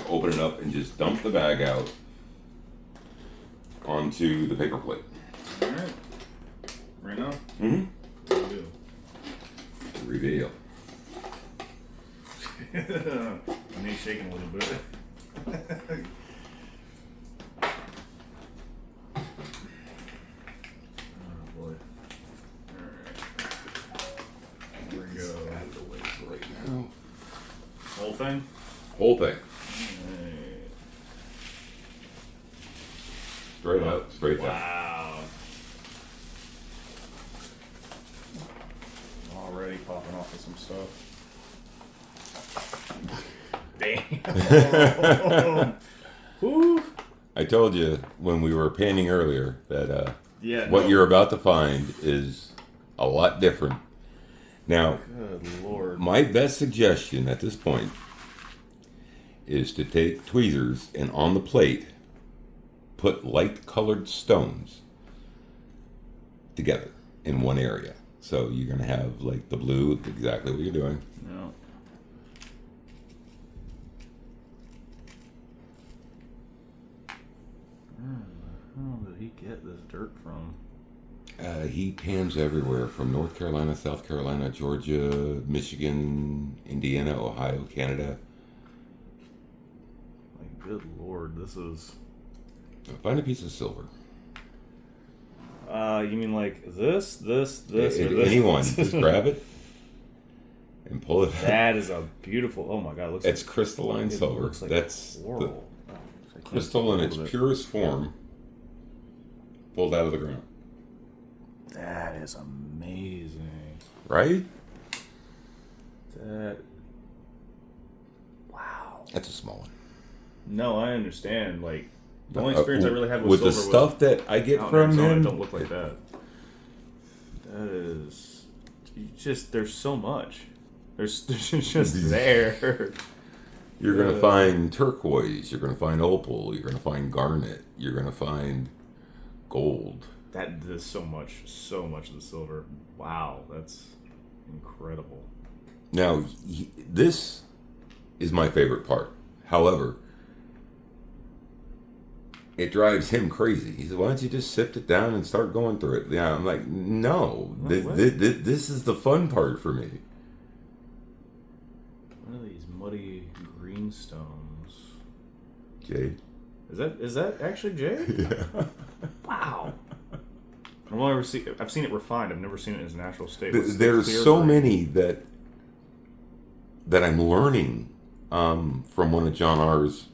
to open it up and just dump the bag out onto the paper plate. All right. Right now? Mm-hmm. Reveal. Reveal. My knee's shaking a little bit. Oh boy. Alright. Here we go. Out of the way for right now. Whole thing? Whole thing. Alright. Straight out, straight down. Wow. Already popping off of some stuff. Damn. Whew. I told you when we were panning earlier that what no. you're about to find is a lot different. Now, Good Lord. my best suggestion at this point is to take tweezers and on the plate put light colored stones together in one area. So you're going to have like the blue, exactly what you're doing. No. Where the hell did he get this dirt from? He pans everywhere from North Carolina, South Carolina, Georgia, Michigan, Indiana, Ohio, Canada. Like, good Lord, this is... Find a piece of silver. You mean like this, or this? Anyone, just grab it and pull it out. That is a beautiful... Oh my God, it looks It's like... crystalline silver. Looks like That's coral. the crystal in its purest form pulled out of the ground. That is amazing. Right? That... Wow. That's a small one. No, I understand. Like, the only experience I really had with silver the stuff that I get from him. Don't look like that. That is just, there's so much. There's just there. You're going to find turquoise. You're going to find opal. You're going to find garnet. You're going to find gold. That there's so much of the silver. Wow, that's incredible. Now, this is my favorite part. However, it drives him crazy. He said, why don't you just sift it down and start going through it? Yeah, I'm like, no. This is the fun part for me. What are these muddy green stones? Jay? Is that actually Jay? Yeah. Wow. I've seen it refined. I've never seen it in its natural state. There's so many that I'm learning from one of JohnR's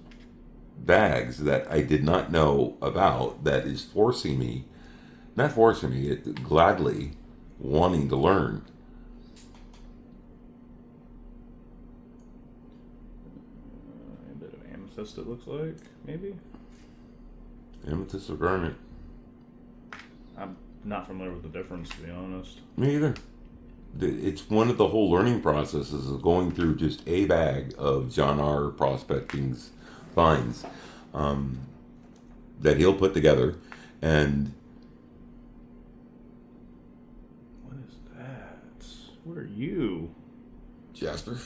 bags that I did not know about, that is gladly wanting to learn. A bit of amethyst, it looks like, maybe? Amethyst or garnet? I'm not familiar with the difference, to be honest. Me either. It's one of the whole learning processes of going through just a bag of JohnR Prospecting's finds that he'll put together. And what is that? What are you? Jasper.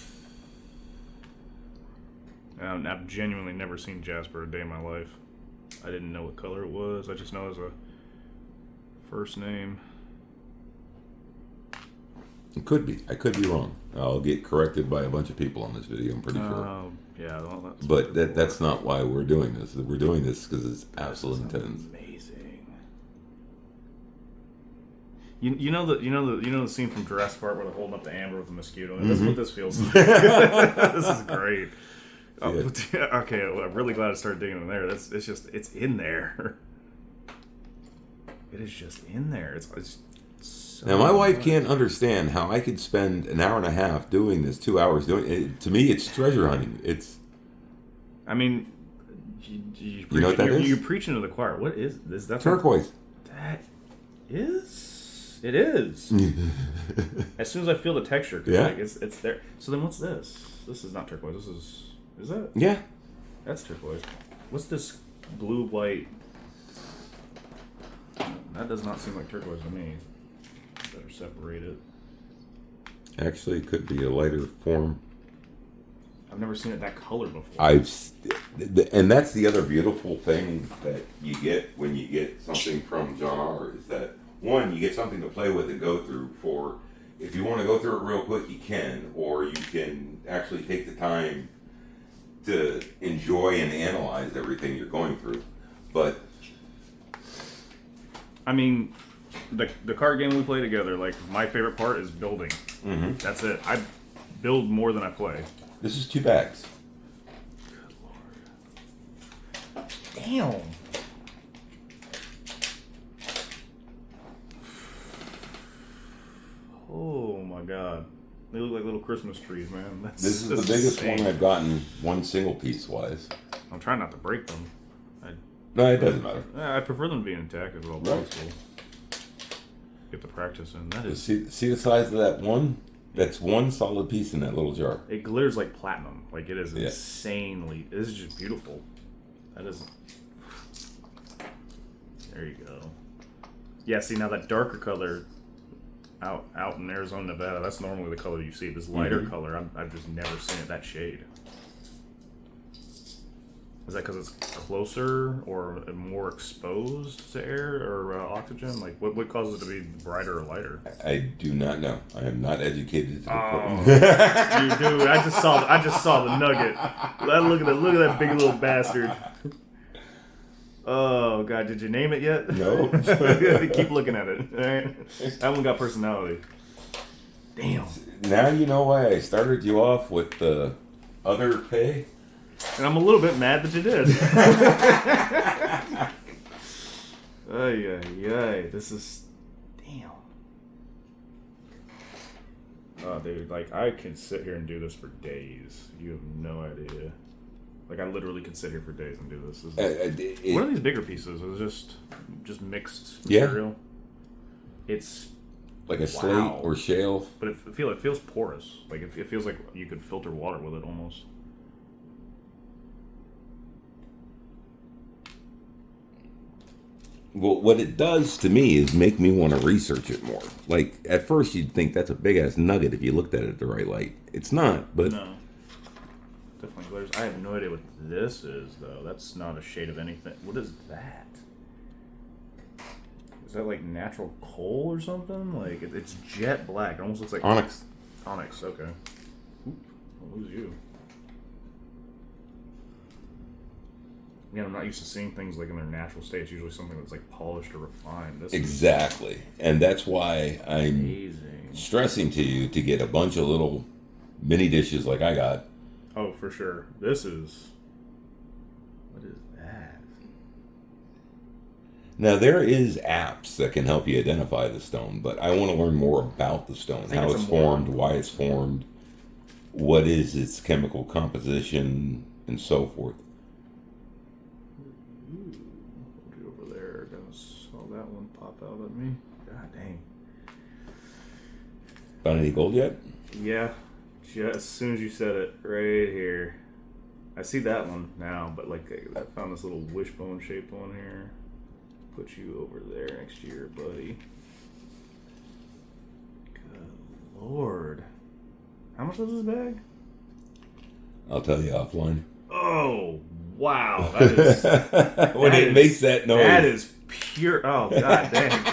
I've genuinely never seen Jasper a day in my life. I didn't know what color it was. I just know it was a first name. It could be. I could be wrong. I'll get corrected by a bunch of people on this video, I'm pretty sure. Yeah, well, But that's not why we're doing this. We're doing this because it's absolute intense. Amazing. You know the scene from Jurassic Park where they're holding up the amber with the mosquito. That's what this feels like. This is great. Yeah. Okay, well, I'm really glad I started digging in there. It's in there. It is just in there. It's so Now, my wife can't understand how I could spend an hour and a half doing this, 2 hours doing it. To me, it's treasure hunting. It's. I mean, You know what that is? You're preaching to the choir. What is this? That's Turquoise. That is. It is. As soon as I feel the texture, 'cause Yeah. like it's there. So then, what's this? This is not turquoise. This is. Is that? Yeah. That's turquoise. What's this blue white? That does not seem like turquoise to me. Better separate it. Actually, it could be a lighter form. I've never seen it that color before. And that's the other beautiful thing that you get when you get something from JohnR is that one, you get something to play with and go through for. If you want to go through it real quick, you can, or you can actually take the time to enjoy and analyze everything you're going through. But I mean, the card game we play together, like my favorite part is building. mm-hmm. That's it. I build more than I play. This is 2 bags. Damn. Oh my god. They look like little Christmas trees, man. This is the biggest one I've gotten, one single piece wise. I'm trying not to break them. No, it doesn't matter. I prefer them to be intact as well as Right. possible. Get the practice in. That is. See the size of that one? That's one solid piece in that little jar. It glitters like platinum. Like it is Yeah. insanely. This is just beautiful. That is. There you go. Yeah. See now that darker color. Out in Arizona, Nevada, that's normally the color you see. This lighter Mm-hmm. color, I've just never seen it that shade. Is that because it's closer or more exposed to air or oxygen? Like, what causes it to be brighter or lighter? I do not know. I am not educated to the Oh, point. dude, I just saw the nugget. Look at that big little bastard. Oh god, did you name it yet? No. Keep looking at it. All right? That one got personality. Damn. Now you know why I started you off with the other pay. And I'm a little bit mad that you did. Ay. This is... Damn. Oh, dude, like, I can sit here and do this for days. You have no idea. Like, I literally could sit here for days and do this. What are these bigger pieces? Is it just mixed material? It's... Like a slate or shale. But it feels porous. Like, it feels like you could filter water with it, almost. Well, what it does to me is make me want to research it more. Like, at first you'd think that's a big-ass nugget if you looked at it at the right light. It's not, but... No. Definitely glitters. I have no idea what this is, though. That's not a shade of anything. What is that? Is that, like, natural coal or something? Like, it's jet black. It almost looks like... Onyx. Onyx, okay. Oop, I'll lose you. Again, I'm not used to seeing things like in their natural state. It's usually something that's like polished or refined. Exactly. And that's why I'm amazing. Stressing to you to get a bunch of little mini dishes like I got. Oh, for sure. This is... What is that? Now, there is apps that can help you identify the stone, but I want to learn more about the stone, how it's formed, why it's formed, what is its chemical composition, and so forth. Over there, I saw that one pop out at me. God dang. Found any gold yet? Yeah, just as soon as you said it, right here. I see that one now, but like I found this little wishbone shaped one here. Put you over there next to your buddy. Good Lord. How much was this bag? I'll tell you offline. Oh, wow. That is... when it makes that noise. That is pure... Oh, god dang.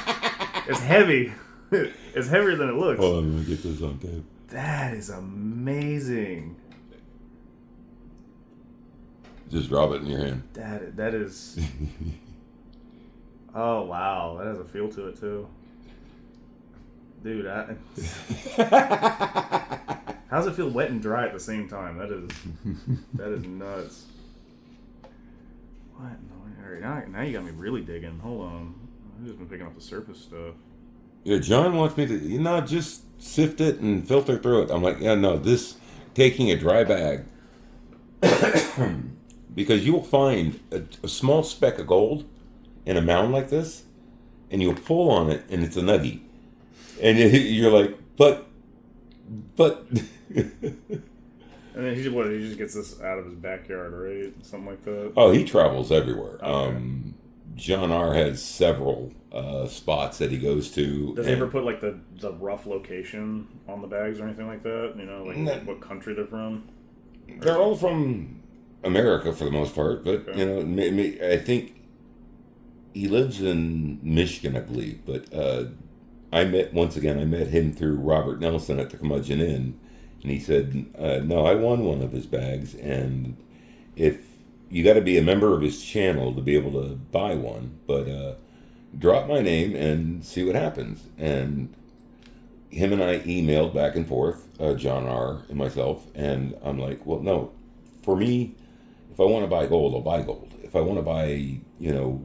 It's heavy. It's heavier than it looks. Hold on, let me get this on tape. That is amazing. Just drop it in your hand. That is... Oh, wow. That has a feel to it, too. Dude, how does it feel wet and dry at the same time? That is nuts. What? All right, now you got me really digging. Hold on. I've just been picking up the surface stuff. Yeah, John wants me to, just sift it and filter through it. I'm like, yeah, no, taking a dry bag, because you'll find a small speck of gold in a mound like this, and you'll pull on it, and it's a nuggie. And you're like, but. And then he just gets this out of his backyard, right? Something like that. Oh, he travels everywhere. Okay. JohnR has several spots that he goes to. Does he ever put like the rough location on the bags or anything like that? Like what country they're from? They're all from America for the most part, but Okay. you know, I think he lives in Michigan, I believe. But I met him through Robert Nelson at the Curmudgeon Inn, and he said, "No, I won one of his bags, and if you got to be a member of his channel to be able to buy one, but drop my name and see what happens." And him and I emailed back and forth, John R. and myself, and I'm like, well, no, for me, if I want to buy gold, I'll buy gold. If I want to buy, you know,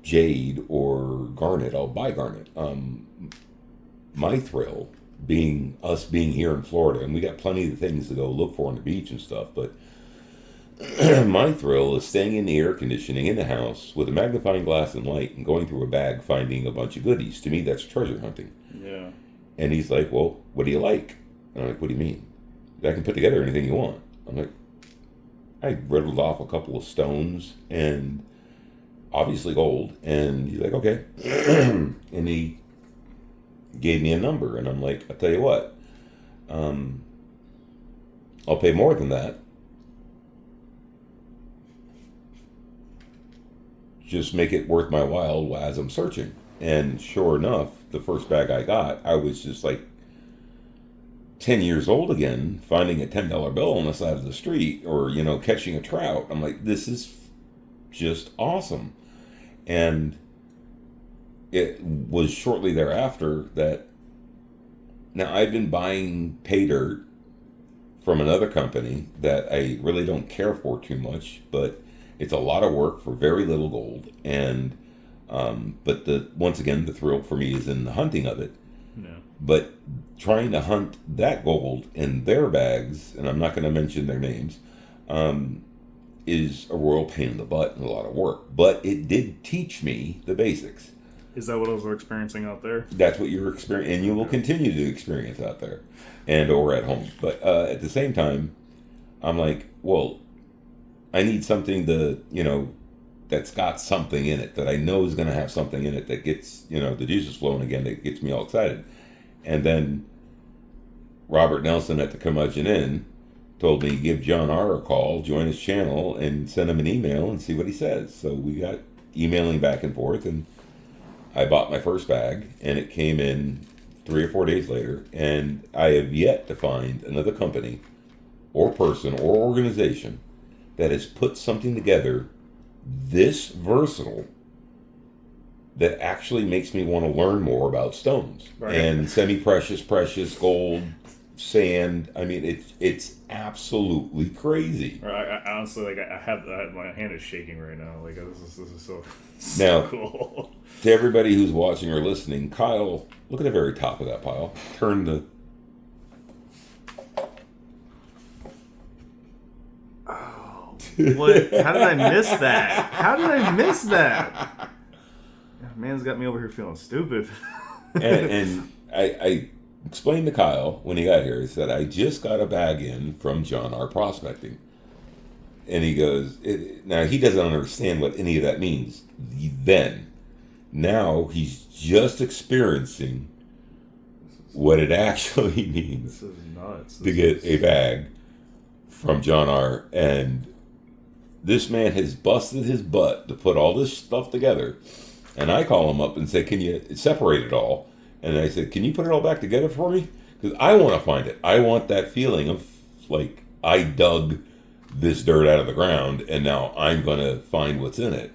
jade or garnet, I'll buy garnet. My thrill being us being here in Florida, and we got plenty of things to go look for on the beach and stuff, but my thrill is staying in the air conditioning in the house with a magnifying glass and light and going through a bag finding a bunch of goodies. To me, that's treasure hunting. Yeah. And he's like, well, what do you like? And I'm like, what do you mean? I can put together anything you want. I'm like, I riddled off a couple of stones and obviously gold. And he's like, okay. And he gave me a number. And I'm like, I'll tell you what, I'll pay more than that. Just make it worth my while as I'm searching. And sure enough, the first bag I got, I was just like 10 years old again, finding a $10 bill on the side of the street or, you know, catching a trout. I'm like, this is just awesome. And it was shortly thereafter that now I've been buying pay dirt from another company that I really don't care for too much, but it's a lot of work for very little gold. And but once again, the thrill for me is in the hunting of it. Yeah. But trying to hunt that gold in their bags, and I'm not going to mention their names, is a royal pain in the butt and a lot of work. But it did teach me the basics. Is that what I was experiencing out there? That's what you're experiencing, and you will continue to experience out there and or at home. But at the same time, I'm like, well, I need something to, you know, that's got something in it that I know is going to have something in it that gets, you know, the juices flowing again, that gets me all excited. And then Robert Nelson at the Curmudgeon Inn told me, give John R. a call, join his channel, and send him an email and see what he says. So we got emailing back and forth, and I bought my first bag, and it came in 3 or 4 days later, and I have yet to find another company or person or organization that has put something together this versatile that actually makes me want to learn more about stones. Right. And semi-precious, precious, gold, sand. I mean, it's absolutely crazy. I honestly, like, I have my hand is shaking right now. Like, this is so now, cool. To everybody who's watching or listening, Kyle, look at the very top of that pile. Turn the... What? How did I miss that? How did I miss that? Man's got me over here feeling stupid. and I explained to Kyle when he got here, he said, I just got a bag in from JohnR Prospecting. And he goes, now he doesn't understand what any of that means then. Now he's just experiencing what it actually means. This is nuts. To get a bag from JohnR. And this man has busted his butt to put all this stuff together. And I call him up and say, can you separate it all? And I said, can you put it all back together for me? Because I want to find it. I want that feeling of like I dug this dirt out of the ground and now I'm going to find what's in it.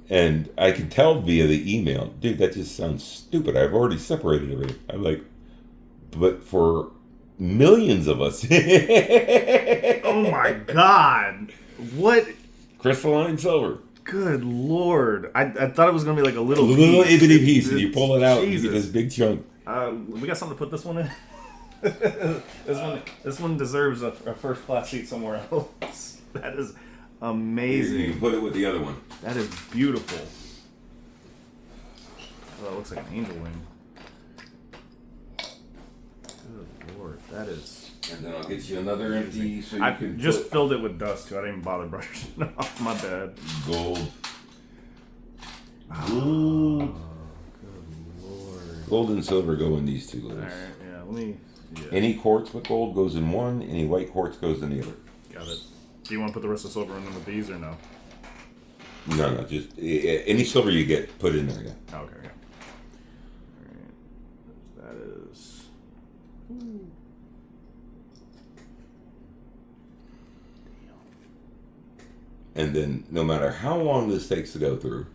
And I can tell via the email, dude, that just sounds stupid. I've already separated everything. I'm like, but for millions of us. Oh my God. What? Crystalline silver. Good Lord. I thought it was going to be like a little itty piece. And you pull it out Jesus. and you get this big chunk. We got something to put this one in? This one deserves a first class seat somewhere else. That is amazing. You can put it with the other one. That is beautiful. Oh, it looks like an angel wing. Good Lord. That is... And then I'll get you another empty so you I can just filled it with dust too. I didn't even bother brushing it off. My bad. Gold. Oh, good Lord. Gold and silver go in these two litters. Alright, yeah, let me... Yeah. Any quartz with gold goes in one, any white quartz goes in the other. Got it. Do you want to put the rest of the silver in with these or no? No, just any silver you get, put in there. Yeah. Okay. Yeah. All right. That is. And then, no matter how long this takes to go through,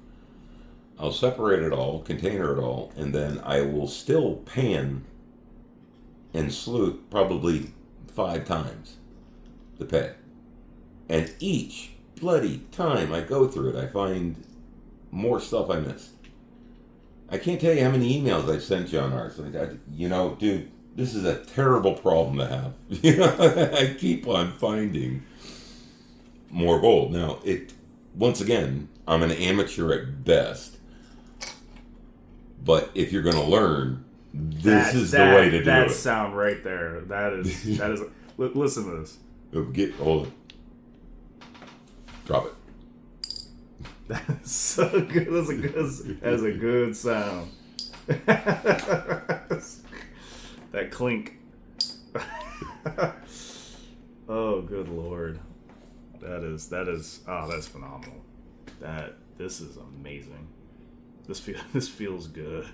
I'll separate it all, container it all, and then I will still pan and sleuth probably 5 times the pay. And each bloody time I go through it, I find more stuff I missed. I can't tell you how many emails I've sent JohnR. So dude, this is a terrible problem to have. I keep on finding more gold. Now, once again, I'm an amateur at best. But if you're going to learn, this is the way to do it. That sound right there. That is. Listen to this. Hold it. Drop it. That's so good. That's a good sound. That clink. Oh, good Lord. That's phenomenal. This is amazing. This feels good.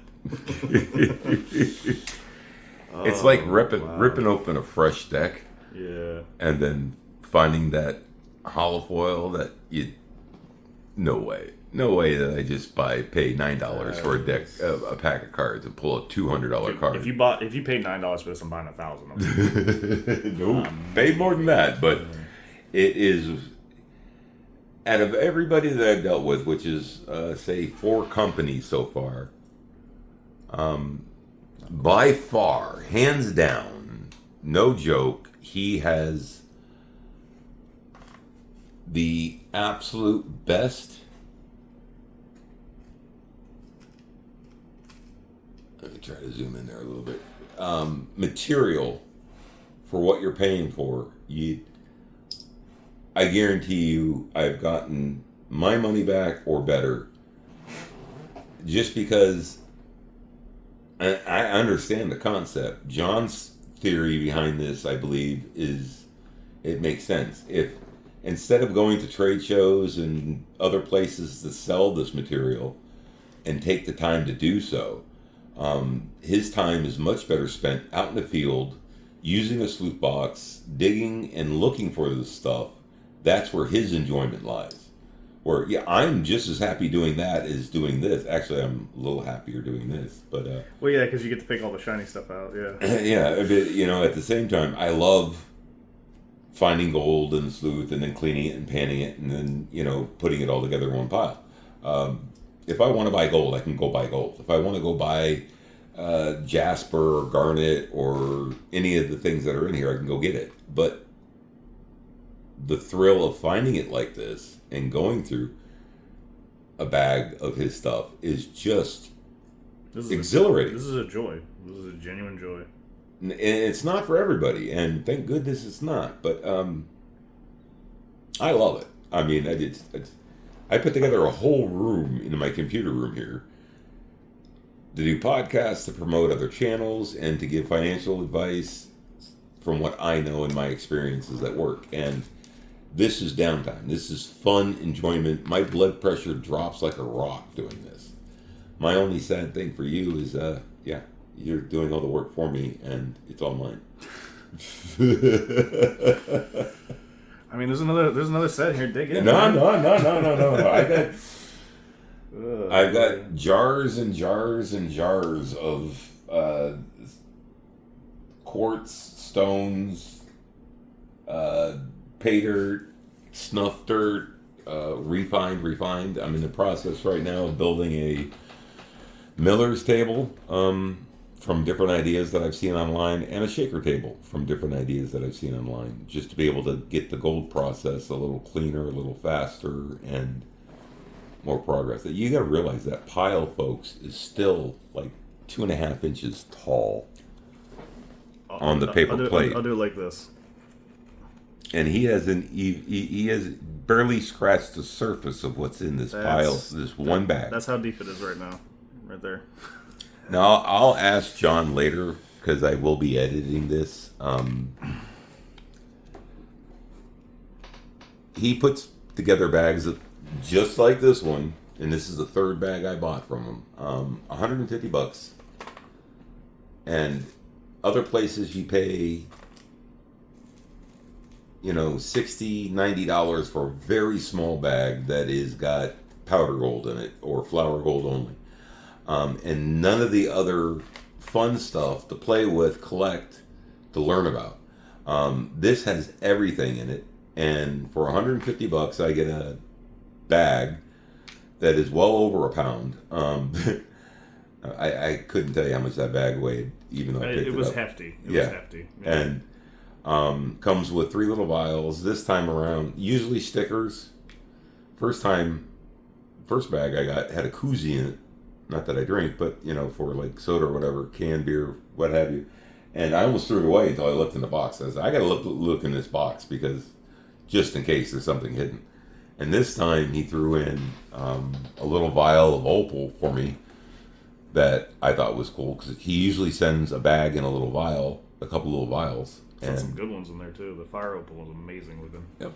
It's like ripping open a fresh deck. Yeah. And then finding that hollow foil that no way that I just pay $9 for a deck, a pack of cards, and pull a $200 card. If you paid $9 for this, I'm buying 1,000 of them. No, paid more than that, but it is. Out of everybody that I've dealt with, which is say 4 companies so far, by far, hands down, no joke, he has the absolute best. Let me try to zoom in there a little bit. Material for what you're paying for. I guarantee you, I've gotten my money back or better, just because I understand the concept. John's theory behind this, I believe, it makes sense. If instead of going to trade shows and other places to sell this material and take the time to do so, his time is much better spent out in the field, using a sleuth box, digging and looking for this stuff. That's where his enjoyment lies. Where, I'm just as happy doing that as doing this. Actually, I'm a little happier doing this. But well, yeah, because you get to pick all the shiny stuff out. Yeah. Yeah, but, at the same time, I love finding gold in the sleuth and then cleaning it and panning it and then, putting it all together in one pile. If I want to buy gold, I can go buy gold. If I want to go buy jasper or garnet or any of the things that are in here, I can go get it. But the thrill of finding it like this and going through a bag of his stuff is just exhilarating. This is a joy. This is a genuine joy. And it's not for everybody, and thank goodness it's not. But I love it. I mean, I put together a whole room in my computer room here to do podcasts, to promote other channels, and to give financial advice from what I know in my experiences at work. And this is downtime. This is fun enjoyment. My blood pressure drops like a rock doing this. My only sad thing for you is, you're doing all the work for me, and it's all mine. I mean, there's another set here. Dig in. No. I've got jars and jars and jars of quartz, stones, pay dirt, snuff dirt, refined. I'm in the process right now of building a miller's table from different ideas that I've seen online, and a shaker table from different ideas that I've seen online, just to be able to get the gold process a little cleaner, a little faster, and more progress. You got to realize that pile, folks, is still like 2.5 inches tall on the paper plate. I'll do it like this. And he has barely scratched the surface of what's in this pile, this one bag. That's how deep it is right now, right there. Now, I'll ask John later, because I will be editing this. he puts together bags that, just like this one, and this is the third bag I bought from him. $150, and other places you pay, $60, $90 for a very small bag that is got powder gold in it or flour gold only, and none of the other fun stuff to play with, collect, to learn about. This has everything in it, and for $150 I get a bag that is well over a pound. I couldn't tell you how much that bag weighed, even though I picked it up. It was hefty. It was hefty. Yeah. And comes with 3 little vials. This time around, usually stickers. First bag I got had a koozie in it. Not that I drink, but for like soda or whatever, canned beer, what have you. And I almost threw it away until I looked in the box. I said, I gotta look in this box, because just in case there's something hidden. And this time he threw in a little vial of opal for me that I thought was cool, because he usually sends a bag in a little vial, a couple little vials. And some good ones in there too. The fire opal was amazing looking. Yep.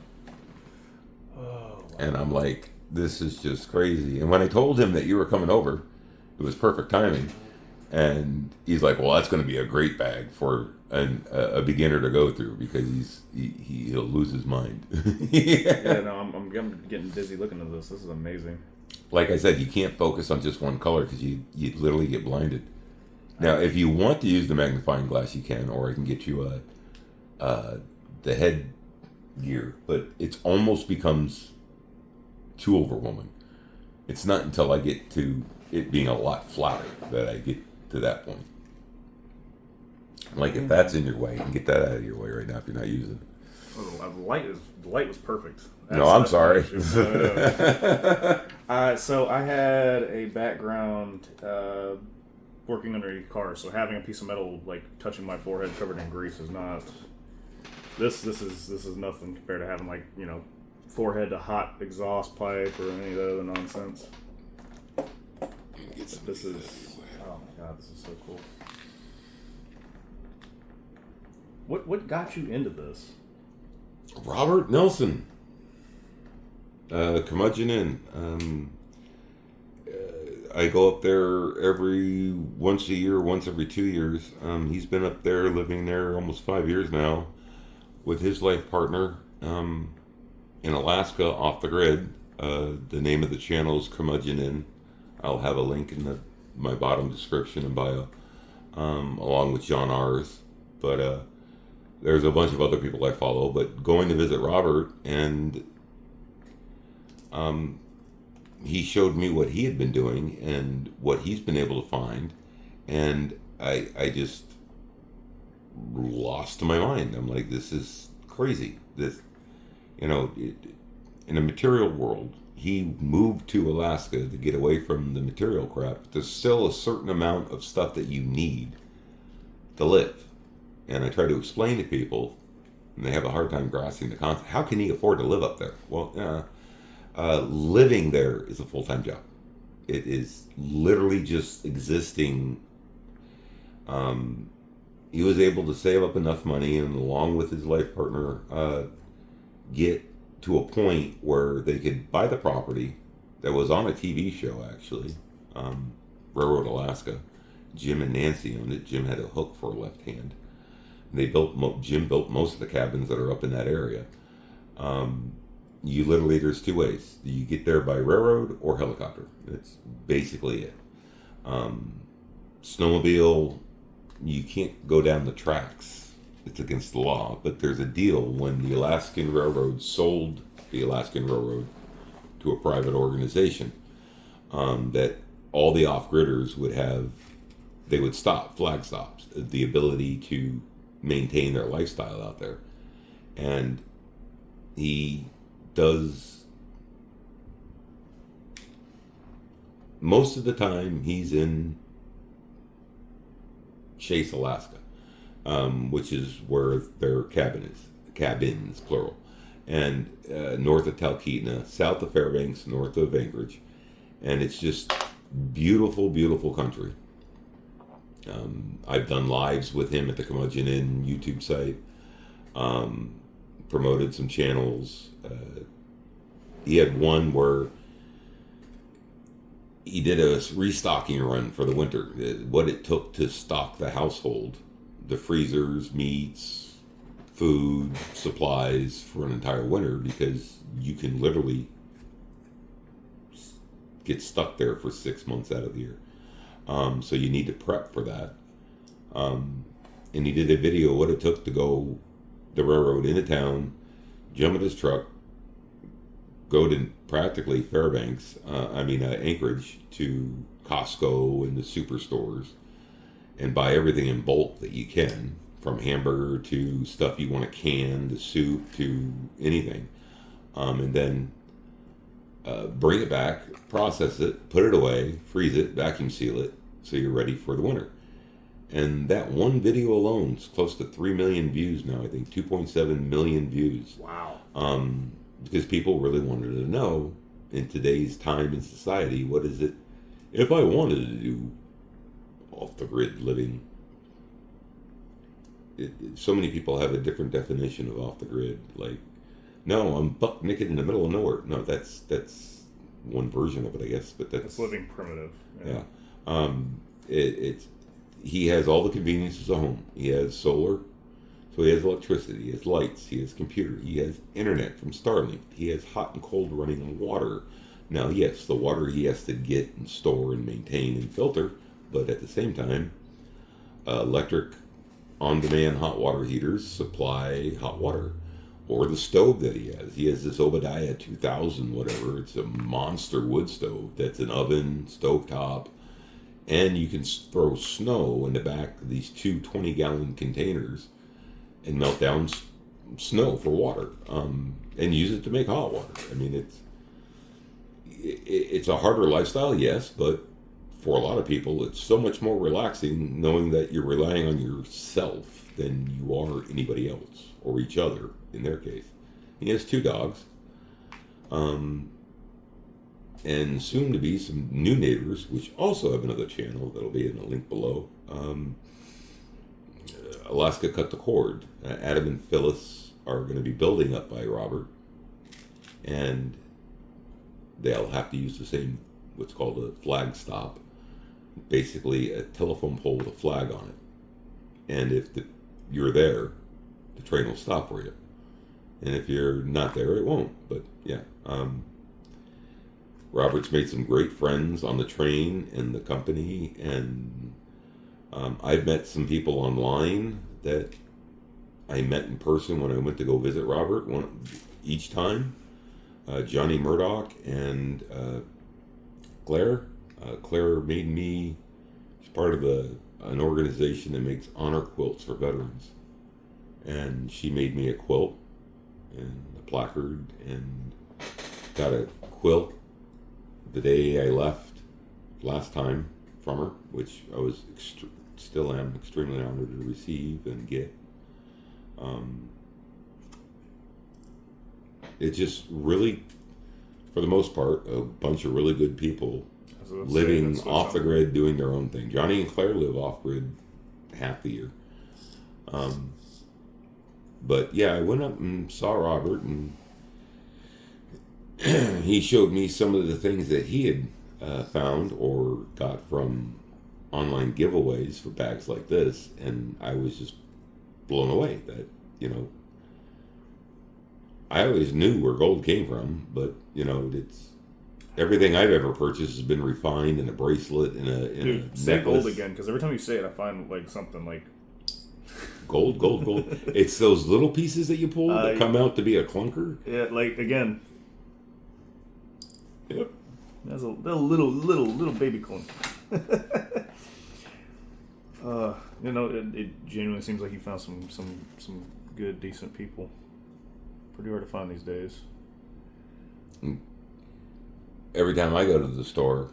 Oh, wow. And I'm like, this is just crazy. And when I told him that you were coming over, it was perfect timing. And he's like, well, that's going to be a great bag for a beginner to go through, because he'll lose his mind. Yeah, no, I'm getting dizzy looking at this. This is amazing. Like I said, you can't focus on just one color, because you literally get blinded. Now, if you want to use the magnifying glass, you can, or I can get you the head gear, but it almost becomes too overwhelming. It's not until I get to it being a lot flatter that I get to that point. Like, if that's in your way, you can get that out of your way right now if you're not using it. Well, the light was perfect. I'm sorry. So I had a background working under a car, so having a piece of metal like touching my forehead covered in grease is not. This is nothing compared to having forehead to hot exhaust pipe or any of the other nonsense. This is, oh my god, this is so cool. What got you into this? Robert Nelson, Curmudgeon Inn. I go up there once a year, once every 2 years. He's been up there, living there almost 5 years now, with his life partner in Alaska, off the grid. The name of the channel is Curmudgeon Inn. I'll have a link in my bottom description and bio, along with JohnR's. But there's a bunch of other people I follow. But going to visit Robert, and he showed me what he had been doing and what he's been able to find, and I just lost my mind. I'm like, this is crazy. This, in a material world, he moved to Alaska to get away from the material crap. There's still a certain amount of stuff that you need to live. And I try to explain to people, and they have a hard time grasping the concept. How can he afford to live up there? Well, living there is a full-time job. It is literally just existing. He was able to save up enough money, and along with his life partner, get to a point where they could buy the property that was on a TV show, actually, Railroad Alaska. Jim and Nancy owned it. Jim had a hook for a left hand. Jim built most of the cabins that are up in that area. You literally, there's 2 ways. You get there by railroad or helicopter. That's basically it. Snowmobile, you can't go down the tracks. It's against the law. But there's a deal when the Alaskan Railroad sold the Alaskan Railroad to a private organization, that all the off-gridders would stop, flag stops, the ability to maintain their lifestyle out there. And he does, most of the time he's in Chase, Alaska, which is where their cabins plural, and north of Talkeetna, south of Fairbanks, north of Anchorage. And it's just beautiful, beautiful country. I've done lives with him at the Curmudgeon Inn YouTube site. promoted some channels. He had one where he did a restocking run for the winter. What it took to stock the household, the freezers, meats, food, supplies for an entire winter, because you can literally get stuck there for 6 months out of the year. So you need to prep for that. And he did a video of what it took to go the railroad into town, jump in his truck, go to practically Anchorage, to Costco and the superstores, and buy everything in bulk that you can, from hamburger to stuff you want to can, to soup, to anything. And then bring it back, process it, put it away, freeze it, vacuum seal it, so you're ready for the winter. And that one video alone is close to 3 million views now, I think 2.7 million views. Wow. Because people really wanted to know, in today's time in society, what is it, if I wanted to do off-the-grid living. So many people have a different definition of off-the-grid. Like, no, I'm buck naked in the middle of nowhere. No, that's one version of it, I guess. But that's living primitive. Yeah. He has all the conveniences of home. He has solar, so he has electricity, he has lights, he has computer, he has internet from Starlink, he has hot and cold running water. Now, yes, the water he has to get and store and maintain and filter, but at the same time, electric on-demand hot water heaters supply hot water. Or the stove that he has. He has this Obadiah 2000 whatever. It's a monster wood stove that's an oven, stovetop, and you can throw snow in the back of these two 20-gallon containers and melt down snow for water, and use it to make hot water. I mean, it's a harder lifestyle, yes, but for a lot of people, it's so much more relaxing knowing that you're relying on yourself than you are anybody else, or each other in their case. He has 2 dogs, and soon to be some new neighbors, which also have another channel that'll be in the link below. Alaska Cut the Cord. Adam and Phyllis are going to be building up by Robert, and they'll have to use the same, what's called a flag stop, basically a telephone pole with a flag on it. And if you're there, the train will stop for you. And if you're not there, it won't. But yeah, Robert's made some great friends on the train and the company, and I've met some people online that I met in person when I went to go visit Robert each time. Johnny Murdoch and Claire. Claire made me, she's part of an organization that makes honor quilts for veterans. And she made me a quilt and a placard, and got a quilt the day I left last time from her, which I was still am extremely honored to receive and get. It's just really, for the most part, a bunch of really good people living off the grid, doing their own thing. Johnny and Claire live off grid half the year. But yeah, I went up and saw Robert, and he showed me some of the things that he had found or got from online giveaways for bags like this, and I was just blown away that, I always knew where gold came from, but, it's everything I've ever purchased has been refined in a bracelet, in a say necklace. gold again, because every time you say it, I find something like gold. It's those little pieces that you pull that come out to be a clunker. Yeah, again. Yep. That's a little baby clunk. It genuinely seems like you found some good, decent people. Pretty hard to find these days. Every time I go to the store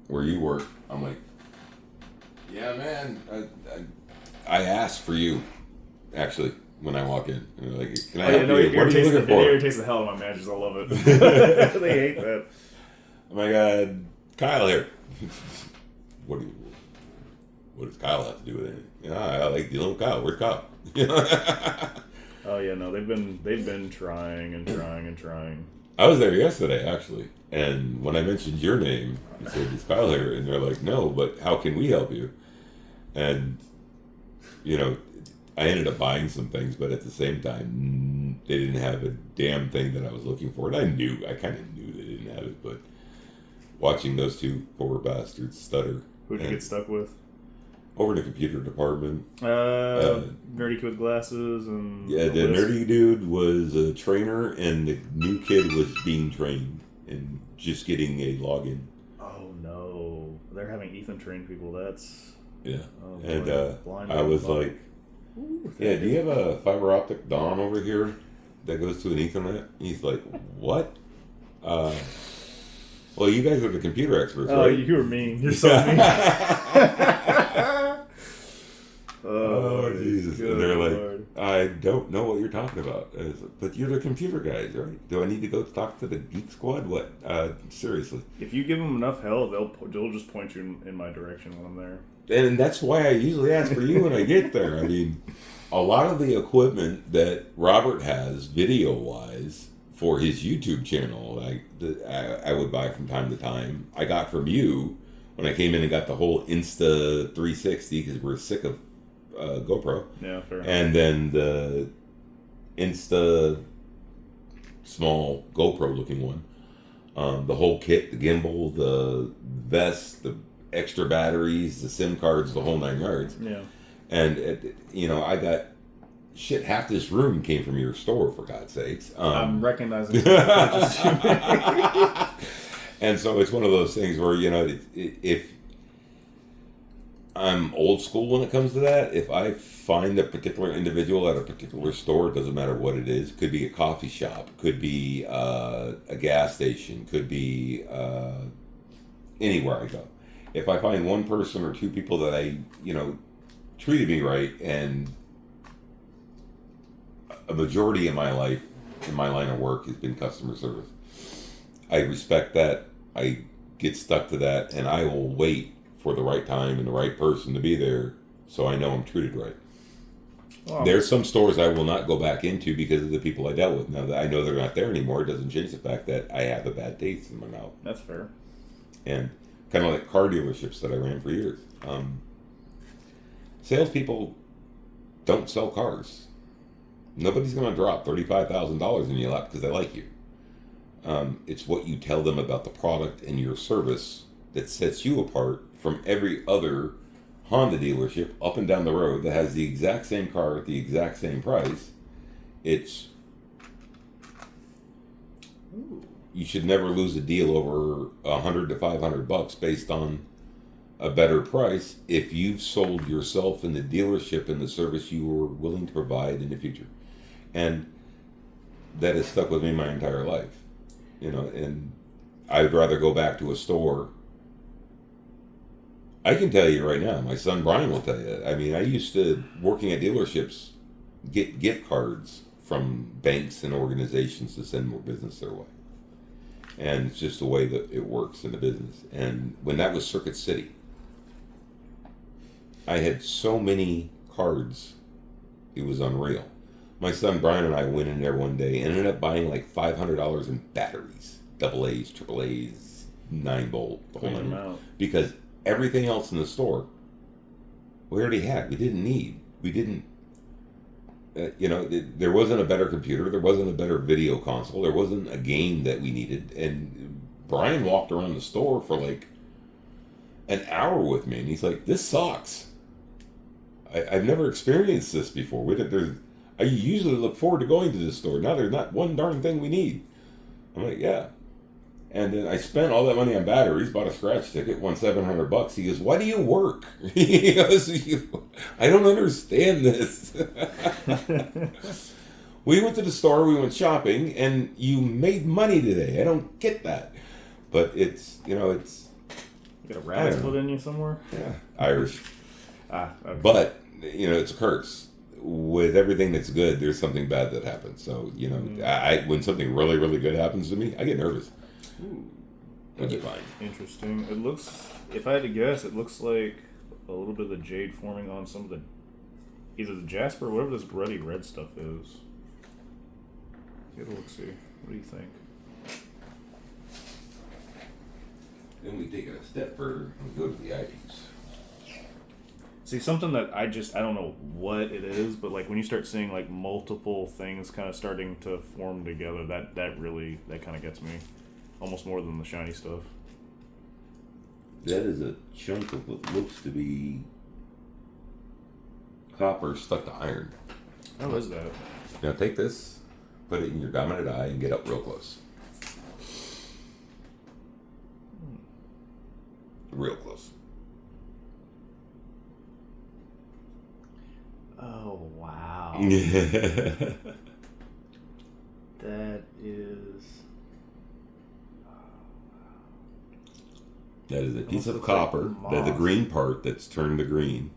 where you work, I'm like, yeah, man, I ask for you, actually, when I walk in. And they're like, can I help you? What are you looking for? It irritates the hell out of my managers. I love it. They hate that. Oh my God, Kyle here. What does Kyle have to do with it? I like dealing with Kyle. Where's Kyle? Oh yeah, no, they've been trying and trying and trying. I was there yesterday, actually, and when I mentioned your name, you said, "Is Kyle here?" And they're like, "No, but how can we help you?" And I ended up buying some things, but at the same time, they didn't have a damn thing that I was looking for, and I kind of knew they didn't have it, but watching those two poor bastards stutter. Who'd you get stuck with? Over in the computer department. Nerdy kid with glasses and... Yeah, the nerdy dude was a trainer, and the new kid was being trained and just getting a login. Oh, no. They're having Ethan train people. That's... Yeah. Oh, and I was like, yeah, do you have a fiber optic Dawn over here that goes to an Ethernet? He's like, what? Well, you guys are the computer experts, right? Oh, you were mean. You're so mean. Oh, Jesus. And they're like, I don't know what you're talking about. But you're the computer guys, right? Do I need to go talk to the Geek Squad? What? Seriously. If you give them enough hell, they'll just point you in my direction when I'm there. And that's why I usually ask for you when I get there. I mean, a lot of the equipment that Robert has, video-wise, for his YouTube channel, I would buy from time to time. I got from you when I came in and got the whole Insta 360 because we're sick of GoPro. Yeah, fair. And then the Insta small GoPro looking one. The whole kit, the gimbal, the vest, the extra batteries, the SIM cards, the whole 9 yards. Yeah. And, I got... Shit, half this room came from your store, for God's sakes. I'm recognizing And so it's one of those things where, if I'm old school when it comes to that, if I find a particular individual at a particular store, it doesn't matter what it is. Could be a coffee shop, could be a gas station, could be anywhere I go. If I find one person or two people that treated me right, and a majority of my life in my line of work has been customer service. I respect that. I get stuck to that, and I will wait for the right time and the right person to be there so I know I'm treated right. Wow. There's some stores I will not go back into because of the people I dealt with. Now that I know they're not there anymore, it doesn't change the fact that I have a bad taste in my mouth. That's fair. And kind of like car dealerships that I ran for years. Salespeople don't sell cars. Nobody's going to drop $35,000 in your lap because they like you. It's what you tell them about the product and your service that sets you apart from every other Honda dealership up and down the road that has the exact same car at the exact same price. You should never lose a deal over $100 to $500 based on a better price if you've sold yourself and the dealership and the service you were willing to provide in the future. And that has stuck with me my entire life, and I'd rather go back to a store. I can tell you right now, my son Brian will tell you, I mean, I used to, working at dealerships, get gift cards from banks and organizations to send more business their way. And it's just the way that it works in the business. And when that was Circuit City, I had so many cards, it was unreal. My son Brian and I went in there one day and ended up buying like $500 in batteries, AA's, AAA's, 9-volt, the whole nine. Because everything else in the store, we already had. We didn't need. We didn't. There wasn't a better computer. There wasn't a better video console. There wasn't a game that we needed. And Brian walked around the store for like an hour with me, and he's like, "This sucks. I've never experienced this before. I usually look forward to going to this store. Now there's not one darn thing we need." I'm like, "Yeah." And then I spent all that money on batteries, bought a scratch ticket, won $700. He goes, "Why do you work?" He goes, "I don't understand this." We went to the store, we went shopping, and you made money today. I don't get that. But it's. You got a rabbit put in you somewhere? Yeah, Irish. Okay. But, it's a curse. With everything that's good, there's something bad that happens. So, when something really, really good happens to me, I get nervous. Ooh. What'd you find? Interesting. It looks, if I had to guess, it looks like a little bit of the jade forming on some of the, either the jasper or whatever this ruddy red stuff is. Get a look-see. What do you think? Then we take it a step further and go to the eyepiece. See, something that I don't know what it is, but like when you start seeing like multiple things kind of starting to form together, that kind of gets me. Almost more than the shiny stuff. That is a chunk of what looks to be copper stuck to iron. How is that? Now take this, put it in your dominant eye, and get up real close. Real close. Oh, wow. That is... That is a piece of copper, that the green part that's turned to green,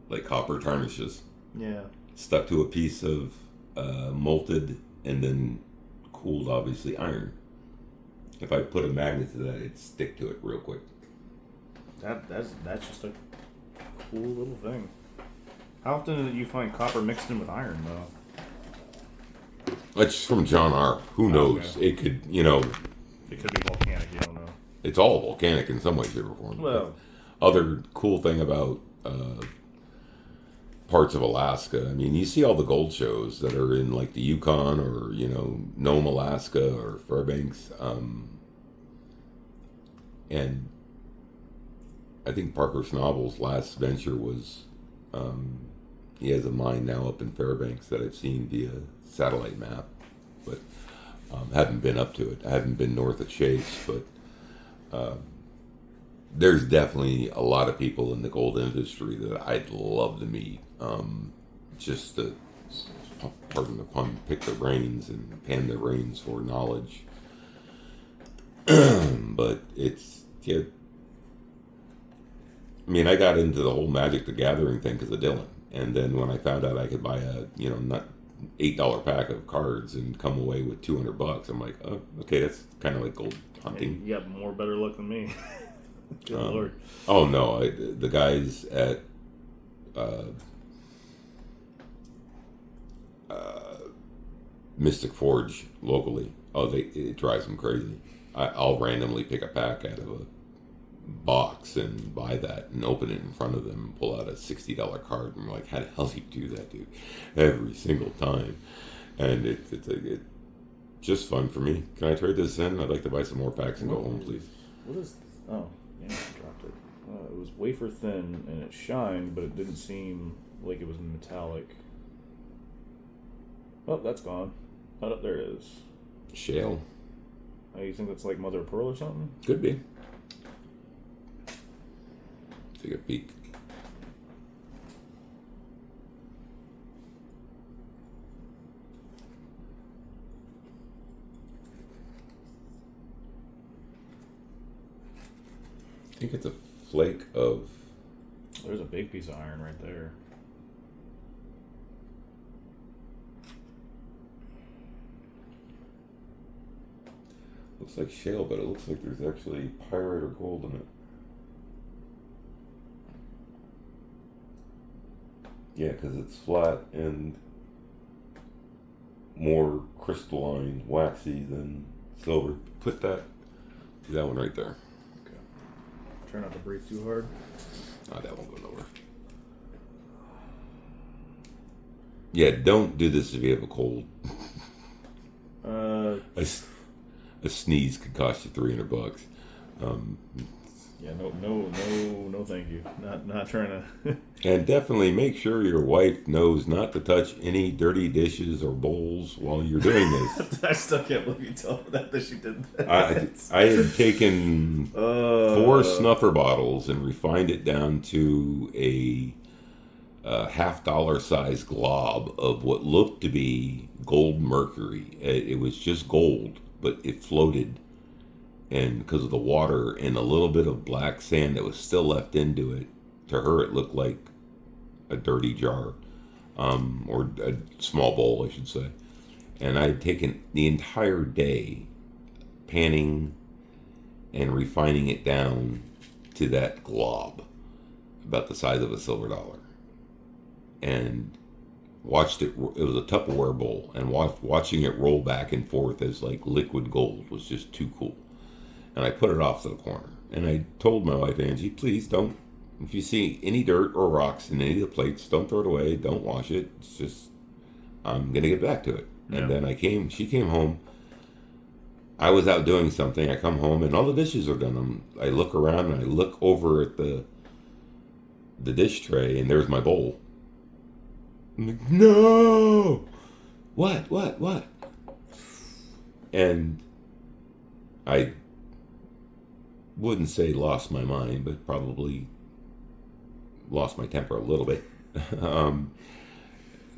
like copper tarnishes. Yeah. Stuck to a piece of molted and then cooled, obviously, iron. If I put a magnet to that, it'd stick to it real quick. That's just a cool little thing. How often do you find copper mixed in with iron, though? It's from JohnR. Who knows? Okay. It could, It could be volcanic, you don't know. It's all volcanic in some way, shape, or form. Well, other cool thing about parts of Alaska, I mean, you see all the gold shows that are in like the Yukon or Nome, Alaska or Fairbanks, and I think Parker Snobel's last venture was he has a mine now up in Fairbanks that I've seen via satellite map, but haven't been up to it. I haven't been north of Chase, but there's definitely a lot of people in the gold industry that I'd love to meet. Just to, pardon the pun, pick their brains and pan their brains for knowledge. But it's, yeah. I mean, I got into the whole Magic the Gathering thing because of Dylan. And then when I found out I could buy a, not $8 pack of cards and come away with $200, I'm like, oh, okay, that's kind of like gold hunting. You got more better luck than me. Good Lord. Oh, no. The guys at Mystic Forge locally, it drives them crazy. I'll randomly pick a pack out of a box and buy that and open it in front of them and pull out a $60 card, and I'm like, how the hell do you do that, dude? Every single time. And it's just fun for me. Can I trade this in? I'd like to buy some more packs and go home, please. What is... Oh, yeah, I dropped it. It was wafer thin and it shined, but it didn't seem like it was metallic. Oh, that's gone. Oh, there it is. Shale. Oh, you think that's like mother of pearl or something? Could be. Take a peek. I think it's a flake of... There's a big piece of iron right there. Looks like shale, but it looks like there's actually pyrite or gold in it. Yeah, because it's flat and more crystalline, waxy than silver. Put that one right there. Okay. Try not to breathe too hard. Oh, that won't go nowhere. Yeah, don't do this if you have a cold. A sneeze could cost you $300. Yeah, no, thank you. Not trying to. And definitely make sure your wife knows not to touch any dirty dishes or bowls while you're doing this. I still can't believe you told her that she did that. I had taken 4 snuffer bottles and refined it down to a $50 size glob of what looked to be gold mercury. It was just gold, but it floated. And because of the water and a little bit of black sand that was still left into it, to her it looked like a dirty jar, or a small bowl, I should say. And I had taken the entire day panning and refining it down to that glob, about the size of a silver dollar. And watched it. It was a Tupperware bowl, and watching it roll back and forth as like liquid gold was just too cool. And I put it off to the corner. And I told my wife, Angie, please don't. If you see any dirt or rocks in any of the plates, don't throw it away. Don't wash it. It's just, I'm gonna get back to it. Yeah. And then she came home. I was out doing something. I come home and all the dishes are done. I look around and I look over at the dish tray and there's my bowl. I'm like, no! What? And I wouldn't say lost my mind, but probably lost my temper a little bit. I'm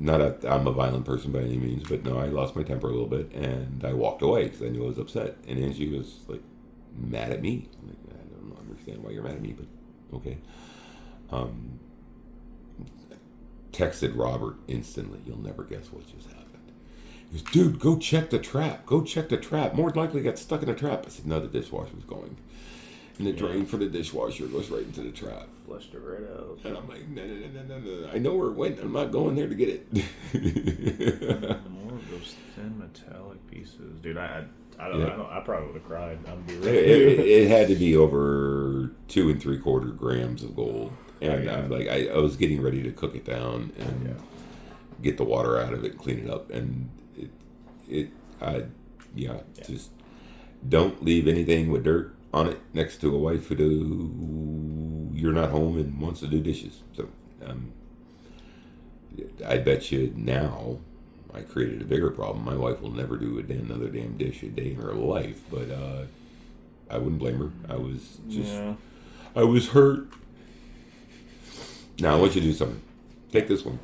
a violent person by any means, but no, I lost my temper a little bit, and I walked away because I knew I was upset. And Angie was like mad at me. I'm like, I don't understand why you're mad at me, but okay. Texted Robert instantly. You'll never guess what just happened. He goes, dude, go check the trap. Go check the trap. More than likely got stuck in a trap. I said, no, the dishwasher was going. And the drain for the dishwasher goes right into the trap. Flushed it right out. And I'm like, no. I know where it went. I'm not going there to get it. More of those thin metallic pieces. Dude, I probably would have cried. I'm be real. It had to be over 2 3/4 grams of gold. And I'm like, I was getting ready to cook it down and get the water out of it and clean it up. And just don't leave anything with dirt on it next to a wife you're not home and wants to do dishes. So I bet you now I created a bigger problem. My wife will never do another damn dish a day in her life, but I wouldn't blame her. I was hurt. Now I want you to do something. Take this one,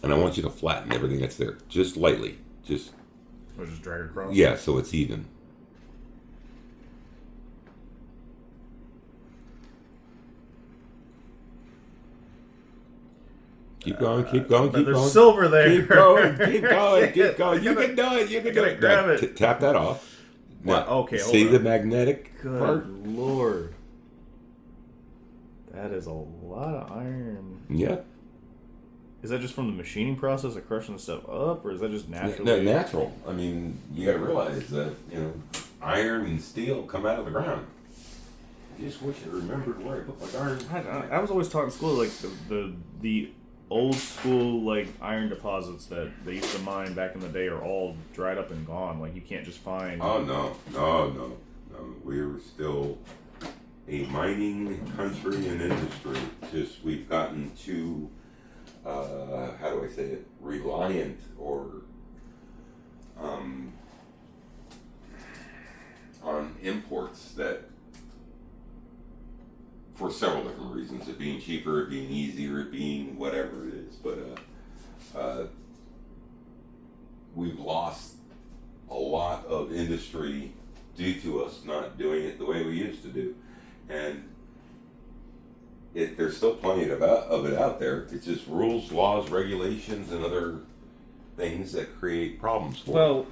and I want you to flatten everything that's there, just lightly. Just drag it across. Yeah, so it's even. Keep going. There's silver there. Keep going. You can do it. Grab it. Tap that off. Now, okay, see the magnetic part? Good Lord. That is a lot of iron. Yeah. Is that just from the machining process of crushing the stuff up, or is that just natural? No, natural. I mean, you got to realize that, iron and steel come out of the ground. I just wish I remembered where I put my iron. I was always taught in school, like, the old school, like, iron deposits that they used to mine back in the day are all dried up and gone. Like, you can't just find... Oh, no. We're still a mining country and industry. Just we've gotten too, how do I say it, reliant or on imports that, for several different reasons, it being cheaper, it being easier, it being whatever it is, but we've lost a lot of industry due to us not doing it the way we used to do. And there's still plenty of it out there. It's just rules, laws, regulations, and other things that create problems for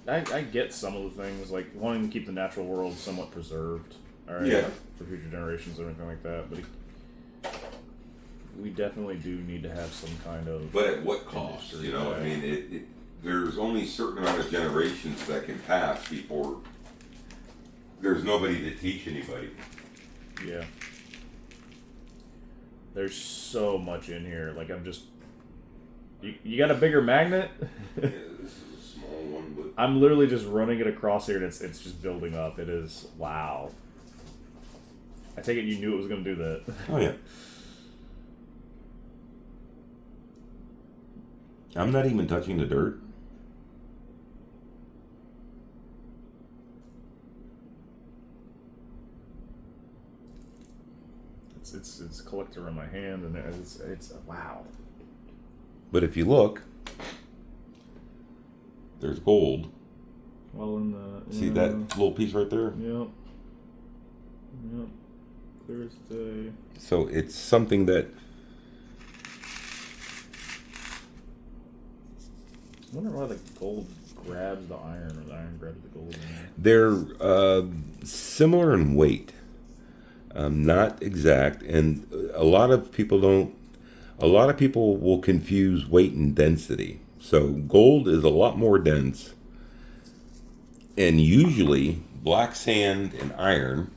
I get some of the things, like wanting to keep the natural world somewhat preserved, all right, for future generations or anything like that. But we definitely do need to have some kind of. But at what cost? I mean, there's only a certain amount of generations that can pass before there's nobody to teach anybody. Yeah. There's so much in here. Like, I'm just... You got a bigger magnet? Yeah, this is a small one, but... I'm literally just running it across here, and it's just building up. It is... Wow. I take it you knew it was going to do that. Oh, yeah. I'm not even touching the dirt. It's collector in my hand, and it's wow. But if you look, there's gold. Well, See that little piece right there? Yep. Clear as day. So it's something that. I wonder why the gold grabs the iron, or the iron grabs the gold. They're similar in weight. Not exact, and a lot of people don't. A lot of people will confuse weight and density. So gold is a lot more dense, and usually black sand and iron,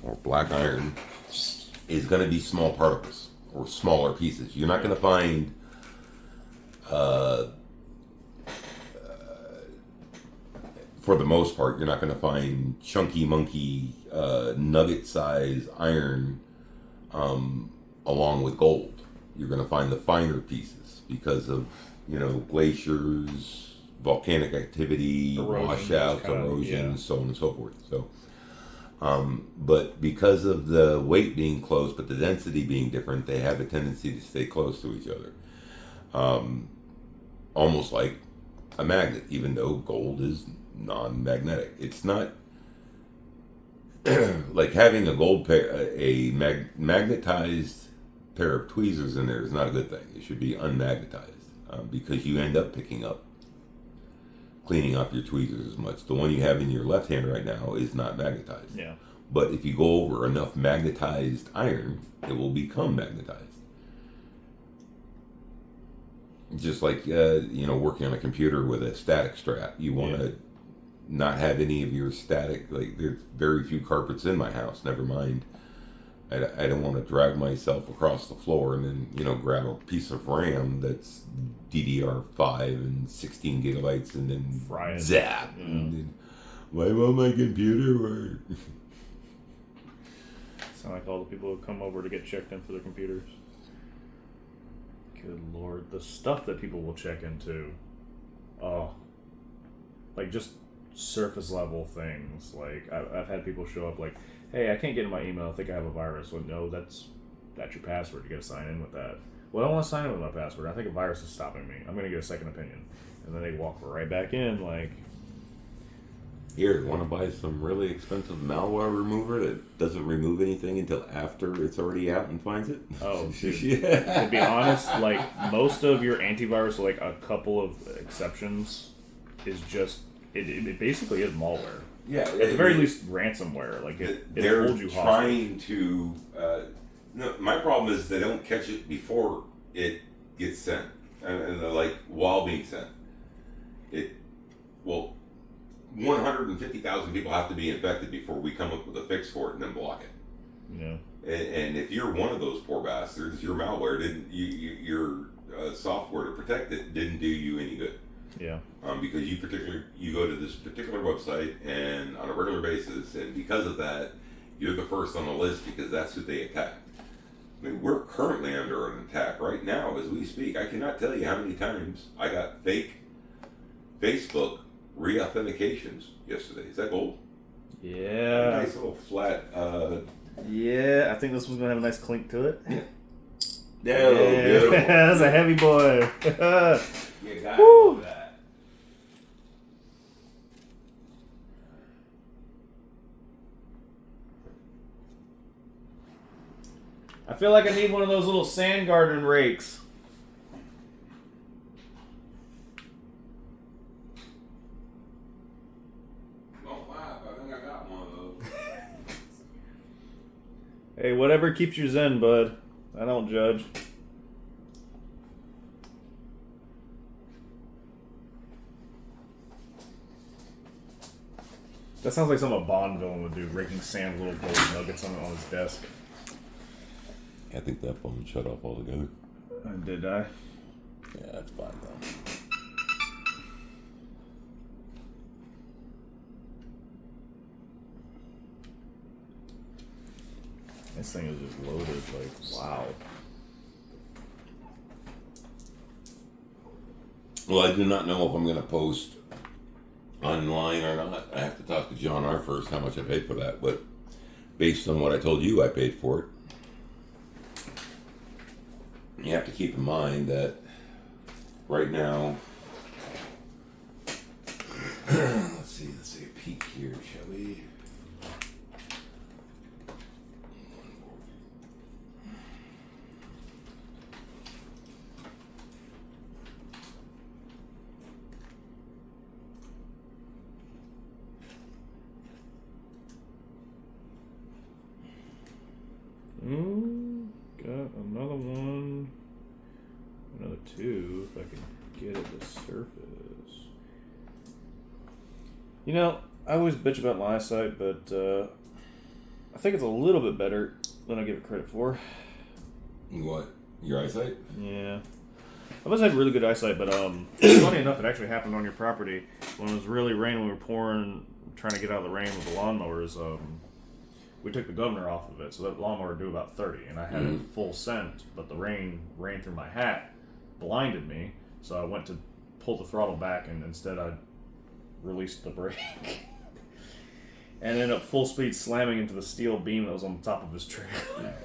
or black iron, is going to be small particles or smaller pieces. You're not going to find for the most part, you're not going to find chunky monkey nugget size iron along with gold. You're going to find the finer pieces because of, glaciers, volcanic activity, washouts, erosion, so on and so forth. So, but because of the weight being close, but the density being different, they have a tendency to stay close to each other. Almost like a magnet, even though gold is non-magnetic. It's not like having a gold pair, magnetized pair of tweezers in there is not a good thing. It should be unmagnetized because you end up cleaning up your tweezers as much. The one you have in your left hand right now is not magnetized. Yeah. But if you go over enough magnetized iron, it will become magnetized. Just like working on a computer with a static strap, you want to not have any of your static. Like, there's very few carpets in my house. Never mind, I don't want to drag myself across the floor and then grab a piece of RAM that's DDR5 and 16 gigabytes and then fry it. Zap. Yeah. And then, why won't my computer work? Sound like all the people who come over to get checked in for their computers. Good Lord, the stuff that people will check into. Oh, like just surface level things. Like I've had people show up like, hey, I can't get in my email. I think I have a virus. Well, no, that's your password. You got to sign in with that. Well, I don't want to sign in with my password. I think a virus is stopping me. I'm going to get a second opinion. And then they walk right back in like, here, want to buy some really expensive malware remover that doesn't remove anything until after it's already out and finds it? Oh, dude. To be honest, like, most of your antivirus, like a couple of exceptions, is just, it basically is malware. Yeah. At the very least, ransomware. Like, it holds you hostage. They're trying to... no, my problem is they don't catch it before it gets sent. And like, while being sent. 150,000 people have to be infected before we come up with a fix for it and then block it. Yeah. And if you're one of those poor bastards, your malware your software to protect it didn't do you any good. Yeah. Because you go to this particular website and on a regular basis, and because of that, you're the first on the list because that's who they attack. I mean, we're currently under an attack right now as we speak. I cannot tell you how many times I got fake Facebook re-authentications yesterday. Is that gold? Yeah. Nice little flat. Yeah, I think this one's gonna have a nice clink to it. Yeah. Beautiful. That's a heavy boy. You got that. I feel like I need one of those little sand garden rakes. Hey, whatever keeps you zen, bud. I don't judge. That sounds like something a Bond villain would do, raking sand with little gold nuggets on his desk. I think that phone shut off altogether. Did I? Yeah, that's fine though. This thing is just loaded, like, wow. Well, I do not know if I'm going to post online or not. I have to talk to JohnR first, how much I paid for that. But based on what I told you I paid for it, you have to keep in mind that right now, let's see a peek here, shall we? Got another one. You know, I always bitch about my eyesight, but I think it's a little bit better than I give it credit for. What? Your eyesight? Yeah. I've always had really good eyesight, but funny enough, it actually happened on your property. When it was really raining, we were pouring, trying to get out of the rain with the lawnmowers. We took the governor off of it, so that lawnmower would do about 30, and I had it full sent, but the rain ran through my hat, blinded me, so I went to pull the throttle back, and instead I released the brake. And ended up full speed slamming into the steel beam that was on the top of his trailer.